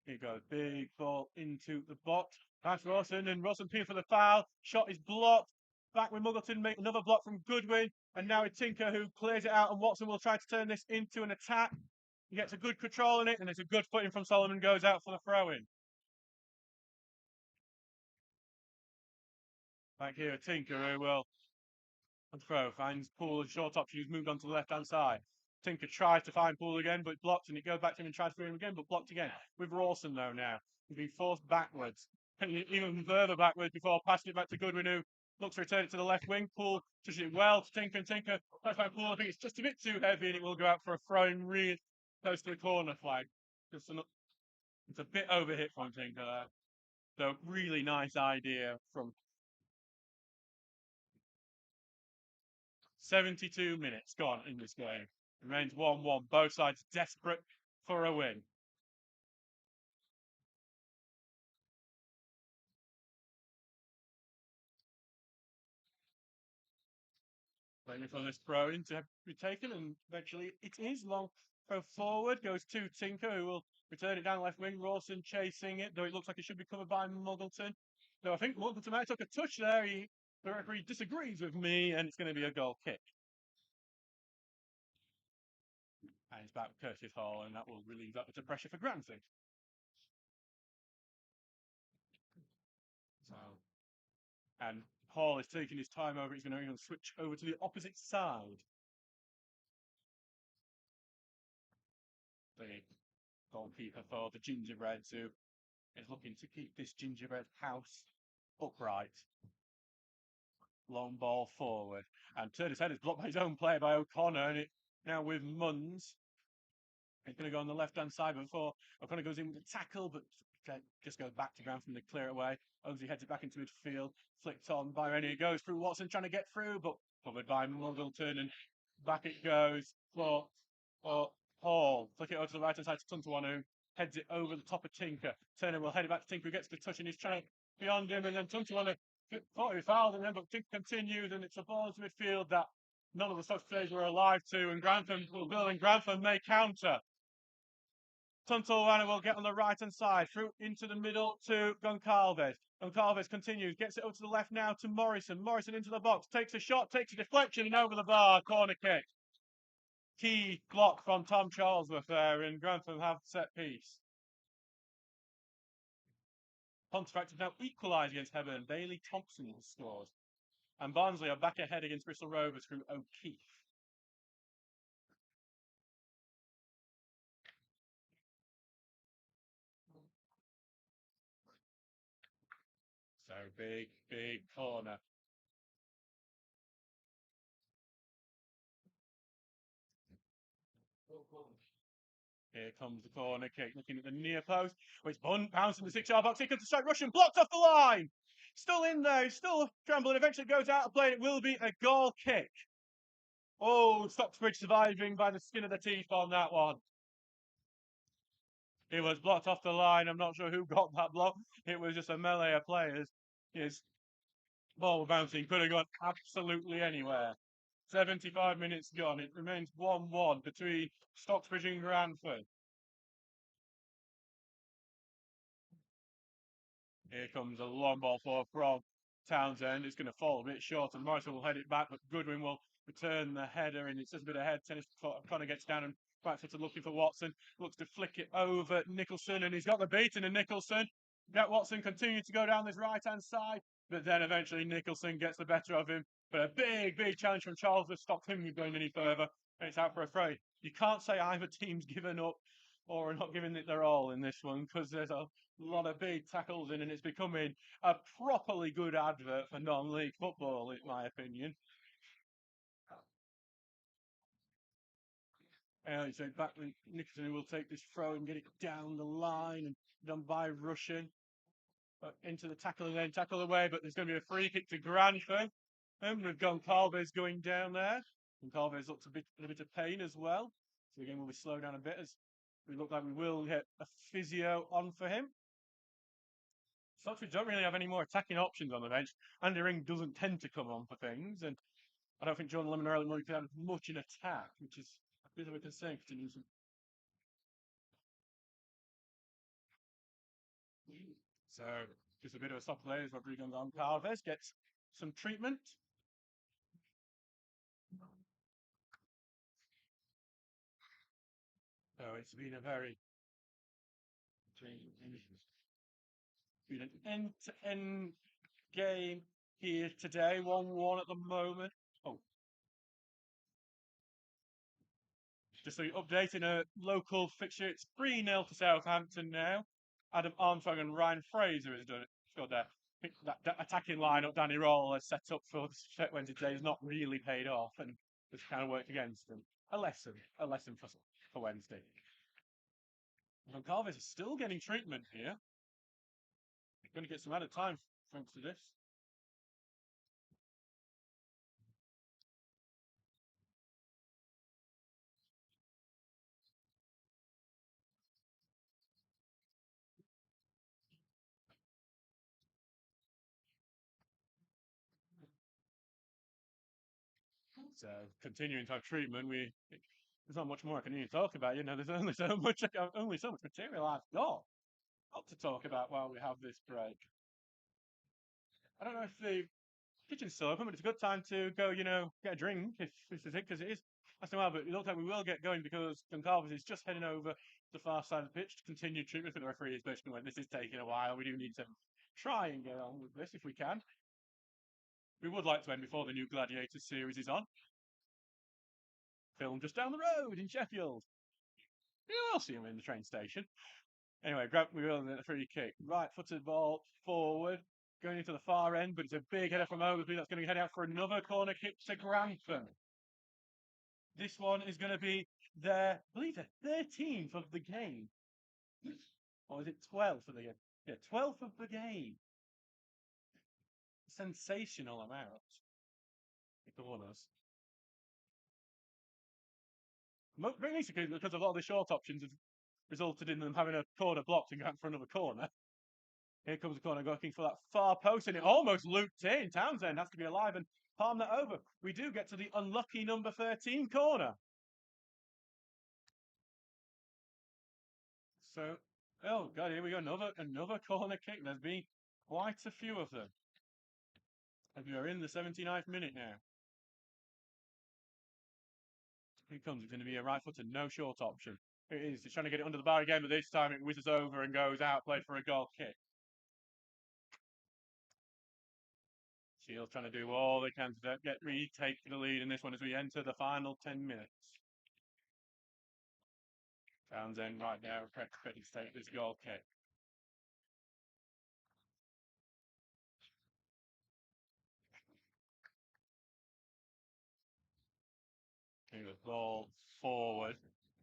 Here goes, big ball into the box. That's Rawson, and Rawson peeled for the foul. Shot is blocked. Back with Muggleton, make another block from Goodwin. And now it's Tinker who clears it out, and Watson will try to turn this into an attack. He gets a good control in it, and it's a good footing from Solomon, goes out for the throw-in. Back here, Tinker, who will throw, finds Poole as short option, who's moved on to the left-hand side. Tinker tries to find Poole again, but blocked, and it goes back to him and tries to throw him again, but blocked again. With Rawson, though, now. He's been forced backwards. And even further backwards before passing it back to Goodwin, who looks to return it to the left wing. Poole touches it well to Tinker, and Tinker tries to find Poole. I think it's just a bit too heavy, and it will go out for a throw-in really close to the corner flag. It's a bit overhit from Tinker there. So, really nice idea from 72 minutes gone in this game. Remains 1-1. Both sides desperate for a win. Waiting for this throw in to be taken, and eventually it is. Long throw forward goes to Tinker, who will return it down left wing. Rawson chasing it, though it looks like it should be covered by Muggleton. Though I think Muggleton might have took a touch there. The referee disagrees with me, and it's going to be a goal kick. And it's back with Curtis Hall, and that will relieve that bit of pressure for Grantham. So, and Hall is taking his time over. He's going to even switch over to the opposite side. The goalkeeper for the Gingerbreads, who is looking to keep this gingerbread house upright. Long ball forward. And Turner's head is blocked by his own player by O'Connor, and it now with Munns. It's going to go on the left-hand side before O'Connor goes in with a tackle, but just goes back to Grantham to clear it away. Oakley heads it back into midfield, flicked on by Rennie. It goes through Watson, trying to get through, but covered by Muggleton, and back it goes for Hall. Flick it over to the right-hand side to Tuntuan, who heads it over the top of Tinker. Turner will head it back to Tinker, who gets the touch, and he's trying to beyond him, and then Tuntuan thought he fouled him, but Tinker continued, and it's a ball to midfield that none of the Stocksbridge players were alive to, and Grantham will build, and Grantham may counter. Tuntuan will get on the right-hand side, through into the middle to Goncalves. Goncalves continues, gets it over to the left now to Morrison. Morrison into the box, takes a shot, takes a deflection, and over the bar, corner kick. Key block from Tom Charlesworth there, and Grantham have set piece. Pontefract have now equalised against Hebburn. Bailey Thompson scores. And Barnsley are back ahead against Bristol Rovers through O'Keefe. Big corner. Here comes the corner kick, looking at the near post. Which bouncing the 6-yard box. Here comes the strike. Russian blocked off the line. Still in there, still trembling. Eventually goes out of play. It will be a goal kick. Oh, Stocksbridge surviving by the skin of the teeth on that one. It was blocked off the line. I'm not sure who got that block. It was just a melee of players. His ball bouncing could have gone absolutely anywhere. 75 minutes gone. It remains 1-1 between Stocksbridge and Grantham. Here comes a long ball forward from Townsend. It's going to fall a bit short, and Morrison will head it back, but Goodwin will return the header, and it's just a bit ahead. Tennis Connor gets down and right footed looking for Watson. Looks to flick it over Nicholson, and he's got the beating of Nicholson. Get Watson continue to go down this right-hand side, but then eventually Nicholson gets the better of him. But a big challenge from Charles to stop him going any further, and it's out for a throw. You can't say either team's given up or are not giving it their all in this one, because there's a lot of big tackles in, and it's becoming a properly good advert for non-league football, in my opinion. So back when Nicholson will take this throw and get it down the line and done by Russian. Into the tackle and then tackle away, but there's going to be a free kick to Grantham. And we've got Goncalves going down there. Goncalves looks in a bit of pain as well. So again, we'll be slow down a bit as we look like we will get a physio on for him. Stockbridge don't really have any more attacking options on the bench. Andy Ring doesn't tend to come on for things, and I don't think John Lemon or Ellie Murray could have much in attack, which is a bit of a concern for Newsom. So just a bit of a stop play as Rodrigo Goncalves gets some treatment. So it's been a very been an end-to-end game here today. 1-1 at the moment. Oh, just so you're updating a local fixture. It's 3-0 to Southampton now. Adam Armstrong and Ryan Fraser has done it. Scored there. That attacking lineup Danny Roll has set up for Wednesday today has not really paid off, and it's kind of worked against them. A lesson for Wednesday. Goncalves is still getting treatment here. Going to get some added time thanks to this. So continuing to have treatment, there's not much more I can even talk about. There's only so much material I've got to talk about while we have this break. I don't know if the kitchen's still open, but it's a good time to go, get a drink if this is it, because it is. That's a while, but it looks like we will get going because Goncalves is just heading over the far side of the pitch to continue treatment for the referee. Is basically when this is taking a while. We do need to try and get on with this if we can. We would like to end before the new Gladiator series is on. Filmed just down the road in Sheffield. You'll see him in the train station. Anyway, we will get a free kick. Right footed ball forward, going into the far end, but it's a big header from Overby that's going to head out for another corner kick to Grantham. This one is going to be their, I believe, their 13th of the game. Or is it 12th of the game? Yeah, 12th of the game. Sensational amount. The corners. Basically, because a lot of the short options have resulted in them having a corner blocked and going for another corner. Here comes the corner looking for that far post, and it almost looped in. Townsend has to be alive and palm that over. We do get to the unlucky number 13 corner. So, oh god, here we go. Another corner kick. There's been quite a few of them. And we are in the 79th minute now. Here comes. It's going to be a right footed, no short option. It is. He's trying to get it under the bar again, but this time it whizzes over and goes out, played for a goal kick. Shields trying to do all they can to retake the lead in this one as we enter the final 10 minutes. Townsend right now ready to take this goal kick. The ball forward.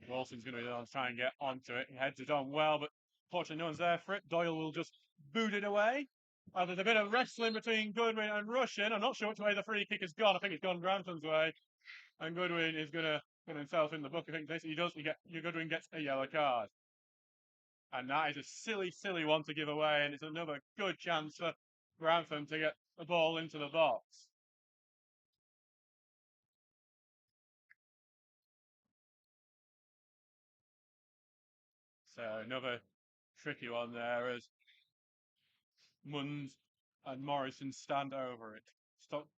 Wilson's going to be on try and get onto it. He heads it on well, but fortunately no one's there for it. Doyle will just boot it away. There's a bit of wrestling between Goodwin and Russian. I'm not sure which way the free kick has gone. I think it's gone Grantham's way. And Goodwin is going to put himself in the book. I think this he does. Goodwin gets a yellow card. And that is a silly, silly one to give away. And it's another good chance for Grantham to get the ball into the box. So another tricky one there as Munns and Morrison stand over it.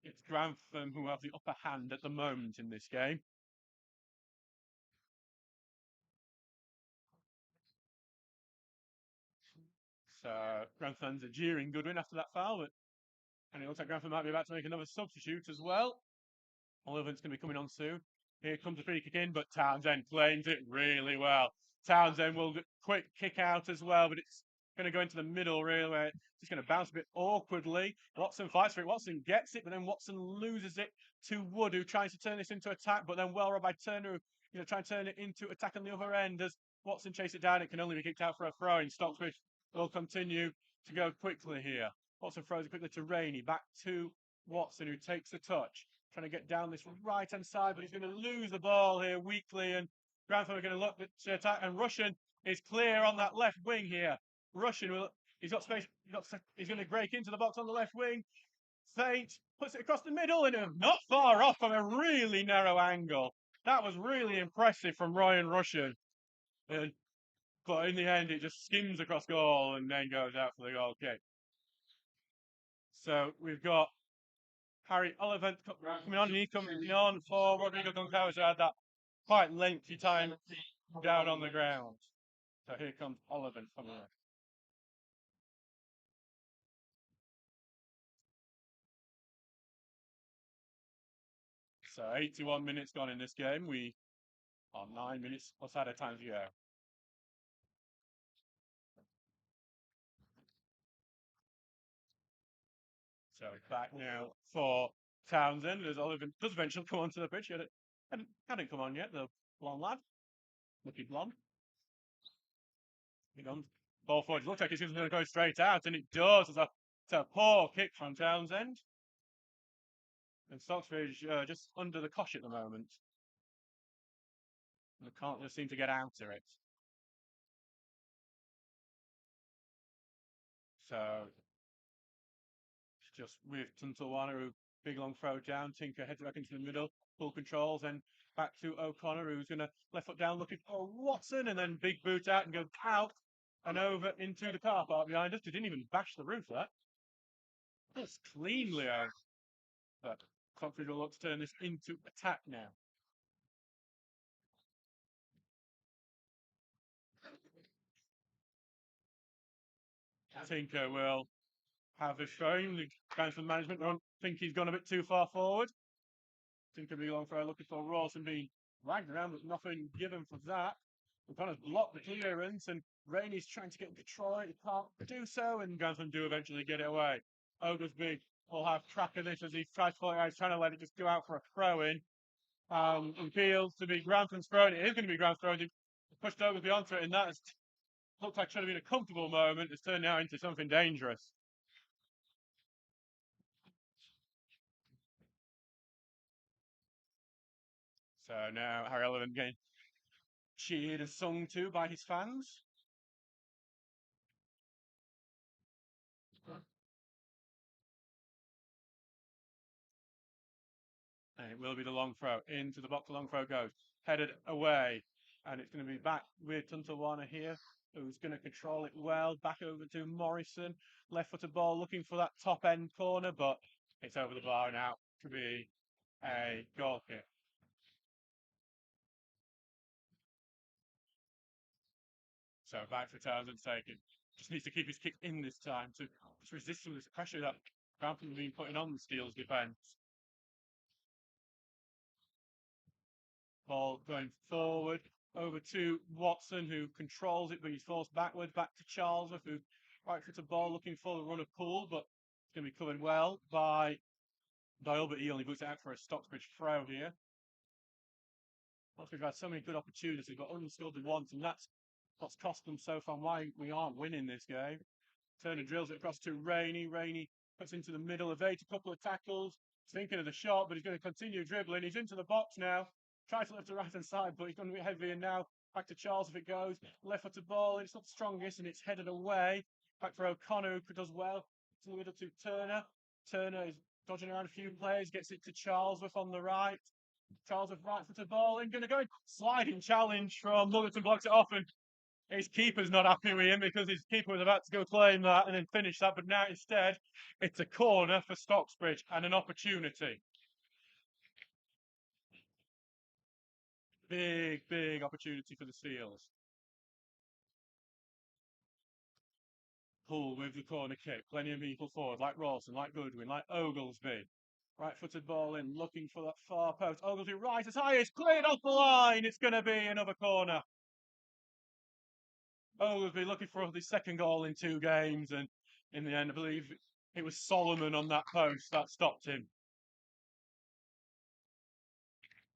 It's Grantham who have the upper hand at the moment in this game. So Grantham's a jeering Goodwin after that foul, and it looks like Grantham might be about to make another substitute as well. Oliver's going to be coming on soon. Here comes the free kick in, but Townsend claims it really well. Townsend will quick kick out as well, but it's going to go into the middle, really, where it's just going to bounce a bit awkwardly. Watson fights for it. Watson gets it, but then Watson loses it to Wood, who tries to turn this into attack, but then well robbed by Turner, who try and turn it into attack on the other end. As Watson chases it down, it can only be kicked out for a throw in. Stocksbridge will continue to go quickly here. Watson throws it quickly to Rainey, back to Watson, who takes the touch, trying to get down this right-hand side, but he's going to lose the ball here weakly, and Grantham are going to look to attack, and Russian is clear on that left wing here. He's got space, he's going to break into the box on the left wing, feint, puts it across the middle, and not far off from a really narrow angle. That was really impressive from Ryan Russian. But in the end, it just skims across goal and then goes out for the goal kick. So we've got Harry Oliver coming on, and he's coming on for Rodrigo Goncalves, who had that quite lengthy time down on the ground. So here comes Oliver coming in. So 81 minutes gone in this game. We are 9 minutes plus added time to go. So back now for Townsend as Oliver does eventually come onto the pitch. He hadn't come on yet, the blonde lad. Lucky blonde. He comes. Ball forward. It looks like it's going to go straight out, and it does. It's a poor kick from Townsend. And Stocksbridge just under the cosh at the moment. They can't just seem to get out of it. So it's just with Tuntalwana, who big long throw down. Tinker heads back into the middle, full controls, and back to O'Connor, who's going to left foot down looking for Watson, and then big boot out and go out and over into the car park behind us. They didn't even bash the roof there. That's cleanly out. But Stocksbridge will look to turn this into attack now. Tinker will have a showing. The Grantham management don't think he's gone a bit too far forward. Tinker be long throw looking for Rawson being dragged around, but nothing given for that. O'Connor's blocked the clearance, and Rainey's trying to get control. He can't do so, and Grantham do eventually get it away. Oglesby will have track of this as he tries to pull it out. He's trying to let it just go out for a throw in. Appeals to be Grantham's throw. It is going to be Grantham's throw. He pushed Oglesby onto it, and that looked like should have been a comfortable moment. It's turned now into something dangerous. So now Harry Oliver getting cheered and sung to by his fans. And it will be the long throw. Into the box, the long throw goes. Headed away. And it's going to be back with Tuntalwana here, who's going to control it well. Back over to Morrison. Left footed ball looking for that top end corner, but it's over the bar now to be a goal kick. So back for Townsend taken. Just needs to keep his kick in this time to just resist some of this pressure that Grantham have been putting on the Steel's defence. Ball going forward over to Watson, who controls it, but he's forced backwards back to Charlesworth, who right foot of ball looking for the run of Poole, but it's going to be covered well by Doyle, but he only boots it out for a Stocksbridge throw here. We've had so many good opportunities, we've got unscored once, and that's what's cost them so far. Why we aren't winning this game. Turner drills it across to Rainey. Rainey puts into the middle of eight, a couple of tackles. He's thinking of the shot, but he's going to continue dribbling. He's into the box now. Tries to lift the right hand side, but he's going to be heavier now. Back to Charles if it goes. Left footed ball. It's not the strongest, and it's headed away. Back for O'Connor, who does well. To the middle to Turner. Turner is dodging around a few players, gets it to Charlesworth on the right. Charlesworth right footed ball and going to go in. Sliding challenge from Mullerton, blocks it off, and his keeper's not happy with him because his keeper was about to go claim that and then finish that, but now instead it's a corner for Stocksbridge and an opportunity. Big opportunity for the Seals. Hull with the corner kick. Plenty of people forward, like Rawson, like Goodwin, like Oglesby. Right-footed ball in, looking for that far post. Oglesby right as high as cleared off the line. It's going to be another corner. Oglesby looking for the second goal in 2 games, and in the end, I believe it was Solomon on that post that stopped him.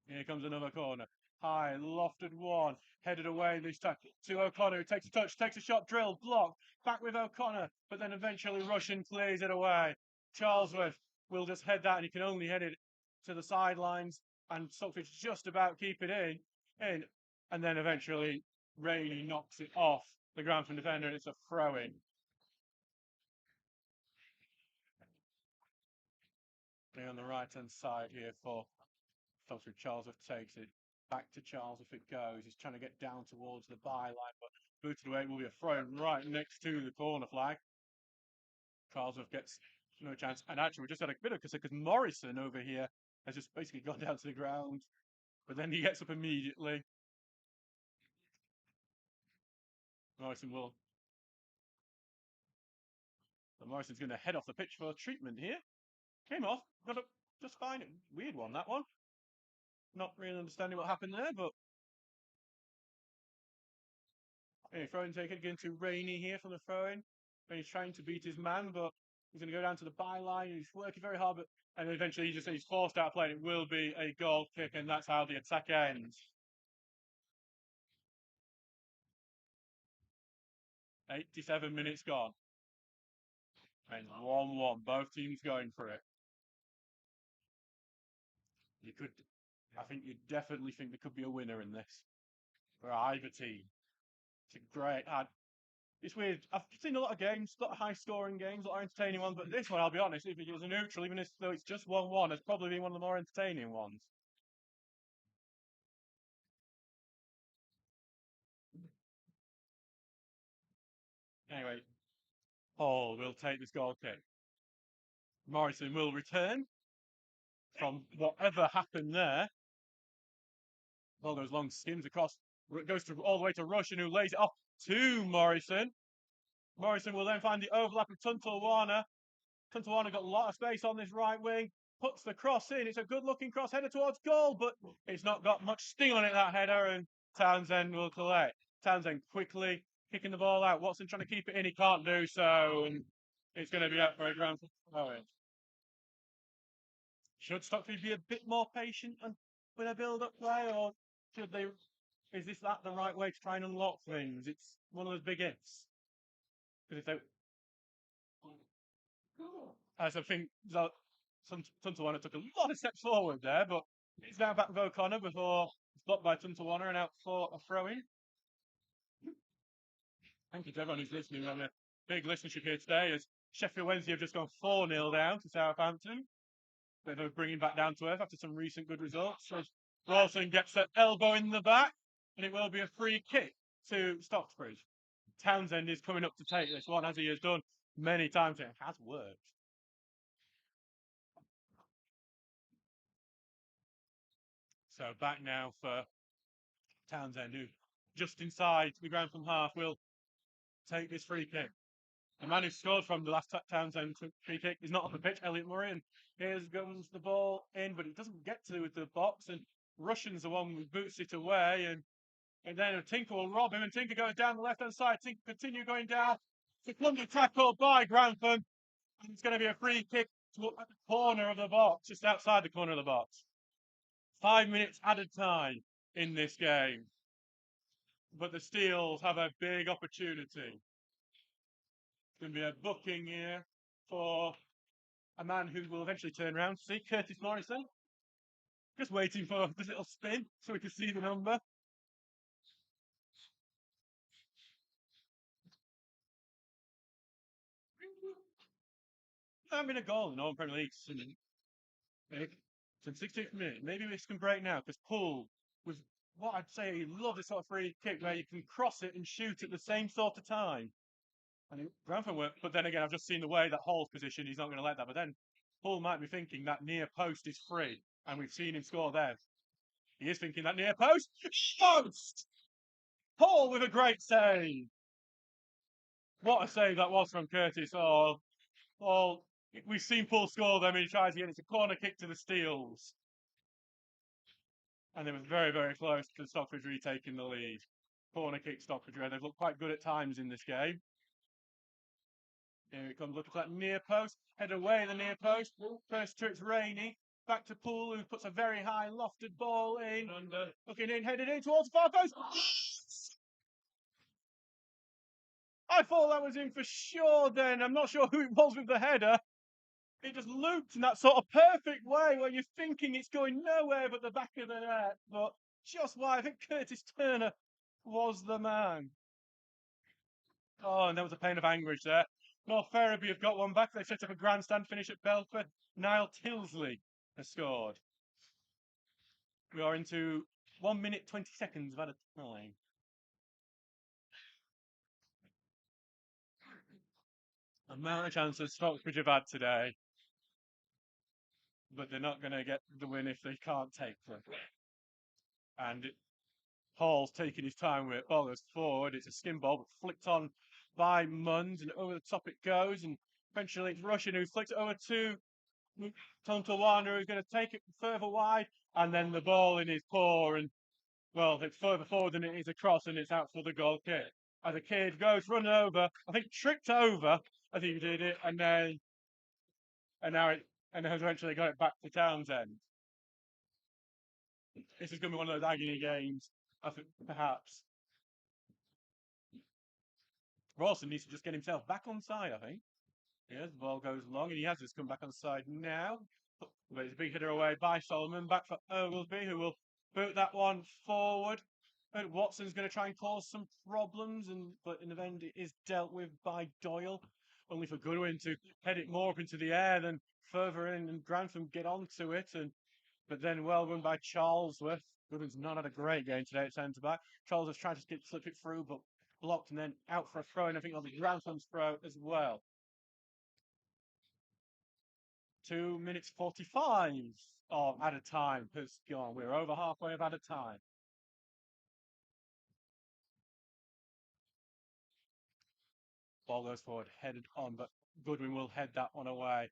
Here comes another corner. High, lofted one, headed away this time to O'Connor, who takes a touch, takes a shot, drilled, blocked, back with O'Connor, but then eventually Russian clears it away. Charlesworth will just head that, and he can only head it to the sidelines, and Stockbridge just about keep it in, and then eventually Rainey knocks it off the Grantham defender, and it's a throw-in. On the right-hand side here for Stockbridge. Charlesworth takes it. Back to Charles if it goes. He's trying to get down towards the byline, but booted away. Will be a throw right next to the corner flag. Charlesworth gets no chance. And actually, we just had a bit of because Morrison over here has just basically gone down to the ground, but then he gets up immediately. Morrison will. So Morrison's going to head off the pitch for treatment here. Came off, got up just fine. Weird one, that one. Not really understanding what happened there, but throw-in taken again to Rainey here from the throw-in. He's trying to beat his man, but he's going to go down to the byline. He's working very hard, and eventually he's forced out of play. And it will be a goal kick, and that's how the attack ends. 87 minutes gone. And 1-1. Both teams going for it. I think you definitely think there could be a winner in this for either team. It's a great. It's weird. I've seen a lot of games, a lot of high-scoring games, a lot of entertaining ones, but this one, I'll be honest, if it was a neutral, even though it's just 1-1, it's probably been one of the more entertaining ones. Anyway, Hall will take this goal kick. Morrison will return from whatever happened there. All those long skims across, goes all the way to Russian, who lays it off to Morrison. Morrison will then find the overlap of Tuntel-Warner. Tuntel-Warner got a lot of space on this right wing, puts the cross in. It's a good-looking cross header towards goal, but it's not got much sting on it, that header, and Townsend will collect. Townsend quickly kicking the ball out. Watson trying to keep it in. He can't do so, and it's going to be out for a grand throw. Should Stockbridge be a bit more patient with a build-up play, or should they? Is this the right way to try and unlock things? It's one of those big ifs. Because if they, as I think Tuntel-Warner took a lot of steps forward there, but it's now back with O'Connor before it's blocked by Tuntel-Warner and out for a throw-in. Thank you to everyone who's listening. We're on a big listenership here today as Sheffield Wednesday have just gone 4-0 down to Southampton. They're bringing back down to earth after some recent good results. So Rawson gets that elbow in the back, and it will be a free kick to Stocksbridge. Townsend is coming up to take this one, as he has done many times. It has worked. So back now for Townsend, who just inside the Grantham half will take this free kick. The man who scored from the last Townsend free kick is not on the pitch, Elliot Murray, and here's goes the ball in, but it doesn't get to the box, and Russian's the one who boots it away, and then Tinker will rob him, and Tinker goes down the left-hand side. Tinker continue going down. It's a clumsy tackle by Grantham, and it's going to be a free kick to at the corner of the box, just outside the corner of the box. 5 minutes added time in this game. But the Steels have a big opportunity. It's going to be a booking here for a man who will eventually turn around to see Curtis Morrison. Just waiting for the little spin so we can see the number. I mean, a goal in all Premier League since 16th minute. Maybe this can break now because Poole was what I'd say a lovely sort of free kick where you can cross it and shoot at the same sort of time. And Grantham worked, but then again, I've just seen the way that Hall's position. He's not going to let that. But then Paul might be thinking that near post is free, and we've seen him score there. He is thinking that near post. Post! Paul with a great save. What a save that was from Curtis. Oh, we've seen Paul score them, and he tries again. It's a corner kick to the Steels. And it was very, very close to Stockbridge retaking the lead. Corner kick Stockbridge, where they've looked quite good at times in this game. Here it comes, looking for that near post. Head away the near post. First to it's Rainey. Back to Poole, who puts a very high lofted ball in. Looking in, headed in towards far post. I thought that was in for sure then. I'm not sure who it was with the header. It just looped in that sort of perfect way where you're thinking it's going nowhere but the back of the net. But just why I think Curtis Turner was the man. Oh, and there was a pain of anguish there. North Ferriby have got one back. They've set up a grandstand finish at Belford. Niall Tilsley has scored. We are into 1 minute 20 seconds of added time. Amount of chances Stocksbridge have had today, but they're not going to get the win if they can't take them. And Hall's taking his time with it. Ball goes forward. It's a skin ball, but flicked on by Munns, and over the top it goes. And eventually it's Russian who flicks it over to Tom Tawana, who's going to take it further wide. And then the ball in his paw, and well, it's further forward than it is across, and it's out for the goal kick. As a kid goes running over, I think tripped over. I think he did it, and now has eventually got it back to Townsend. This is going to be one of those agony games, I think, perhaps. Rawson needs to just get himself back on side, I think. Yes, the ball goes long, and he has just come back on side now. But it's a big hitter away by Solomon. Back for Oglesby, who will boot that one forward. But Watson's going to try and cause some problems, but in the end, it is dealt with by Doyle. Only for Goodwin to head it more up into the air than further in, and Grantham get onto it. But then well run by Charlesworth. Goodwin's not had a great game today at centre back. Charlesworth trying to slip it through, but blocked and then out for a throw, and I think it'll be Grantham's throw as well. 2 minutes 45 of added time has gone. We're over halfway of added time. Ball goes forward, headed on, but Goodwin will head that one away.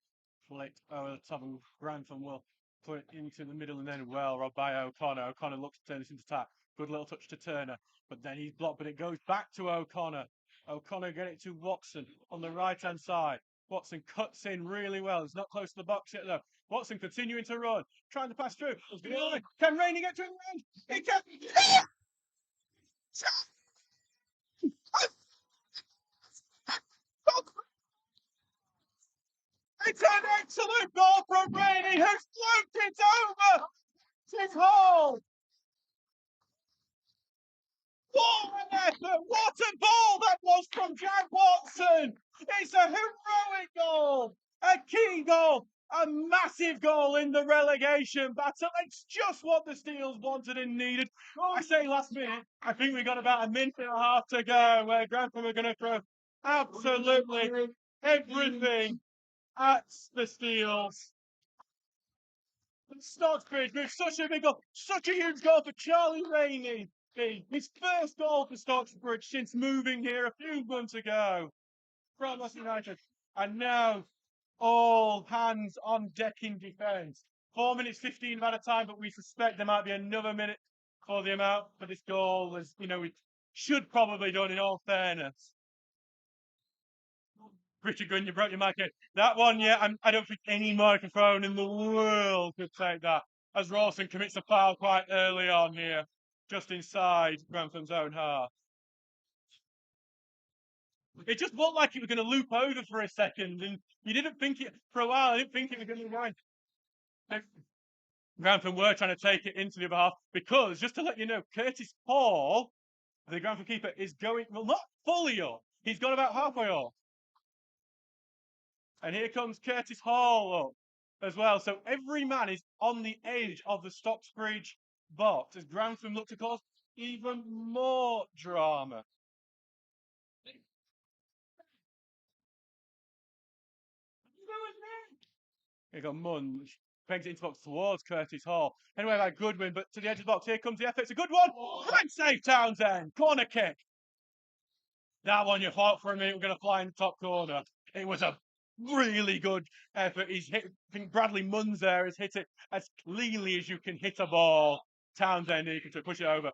Flicked over the top, and Grantham will put it into the middle, and then well robbed by O'Connor. O'Connor looks to turn this into attack. Good little touch to Turner, but then he's blocked, but it goes back to O'Connor. O'Connor get it to Watson on the right-hand side. Watson cuts in really well. He's not close to the box yet, though. Watson continuing to run, trying to pass through. Can Rainey get to him? He can! It's an excellent goal from Rainey, who's floated it over his Hall. What an effort! What a ball that was from Jack Watson! It's a heroic goal, a key goal, a massive goal in the relegation battle. It's just what the Steels wanted and needed. I say last minute, I think we got about a minute and a half to go, where Grantham are going to throw absolutely everything at the Steels. Stocksbridge with such a big goal, such a huge goal for Charlie Rainey. His first goal for Stocksbridge since moving here a few months ago from West United. And now all hands on deck in defence. 4 minutes 15 at a time, but we suspect there might be another minute for the amount for this goal, as we should probably done in all fairness. Richard Gunn, you broke your mic. That one, yeah, I don't think any microphone in the world could take that, as Rawson commits a foul quite early on here. just inside Grantham's own half. It just looked like it was going to loop over for a second, and you didn't think it for a while. I didn't think it was going to go. Grantham were trying to take it into the other half because, just to let you know, Curtis Hall, the Grantham keeper, is going, well, not fully up. He's gone about halfway up. And here comes Curtis Hall up as well. So every man is on the edge of the Stocksbridge box as Grantham look to cause even more drama. Here got Munn, pegs it into box towards Curtis Hall. Anyway, by Goodwin, but to the edge of the box. Here comes the effort. It's a good one. Great save, Townsend. Corner kick. That one you thought for a minute we're going to fly in the top corner. It was a really good effort. He's hit. I think Bradley Munns there has hit it as cleanly as you can hit a ball. Townsend, he can push it over.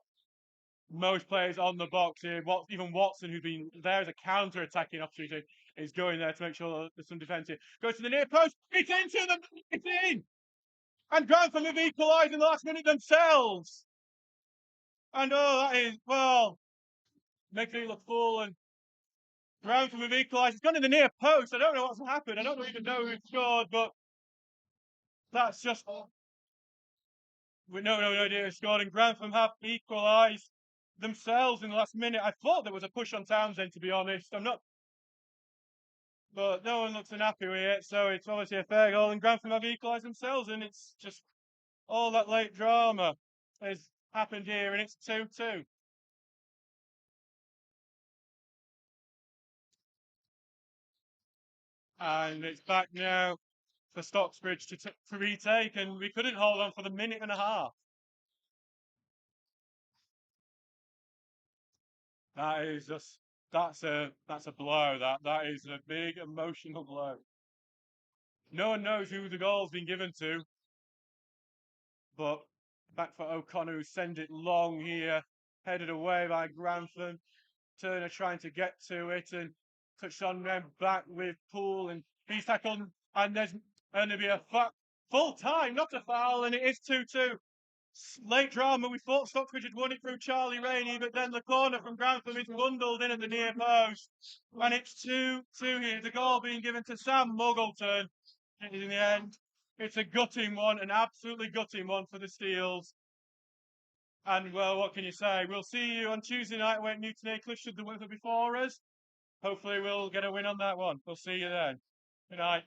Most players on the box here, even Watson, who's been there as a counter-attacking opportunity, is going there to make sure there's some defence here. Goes to the near post. It's into them. It's in. And Grantham have equalised in the last minute themselves. And oh, that is, well, makes me look full. And Grantham have equalised. It's gone in the near post. I don't know what's happened. I don't even know who scored, but that's just. We no idea who scored. And Grantham have equalised themselves in the last minute. I thought there was a push on Townsend, to be honest. I'm not. But no one looks unhappy with it, so it's obviously a fair goal. And Grantham have equalised themselves, and it's just all that late drama has happened here, and it's 2-2. And it's back now for Stocksbridge to retake, and we couldn't hold on for the minute and a half. That is just that's a blow. That is a big emotional blow. No one knows who the goal's been given to, but back for O'Connor, who send it long here, headed away by Grantham. Turner trying to get to it and touched on them back with Poole, and he's tackled, and there's going to be a full time, not a foul, and it is 2-2. Late drama. We thought Stockbridge had won it through Charlie Rainey, but then the corner from Grantham is bundled in at the near post, and it's 2-2 here. The goal being given to Sam Muggleton. In the end, it's a gutting one, an absolutely gutting one for the Steels. And well, what can you say? We'll see you on Tuesday night when Newton Aycliffe should the weather before us. Hopefully, we'll get a win on that one. We'll see you then. Good night.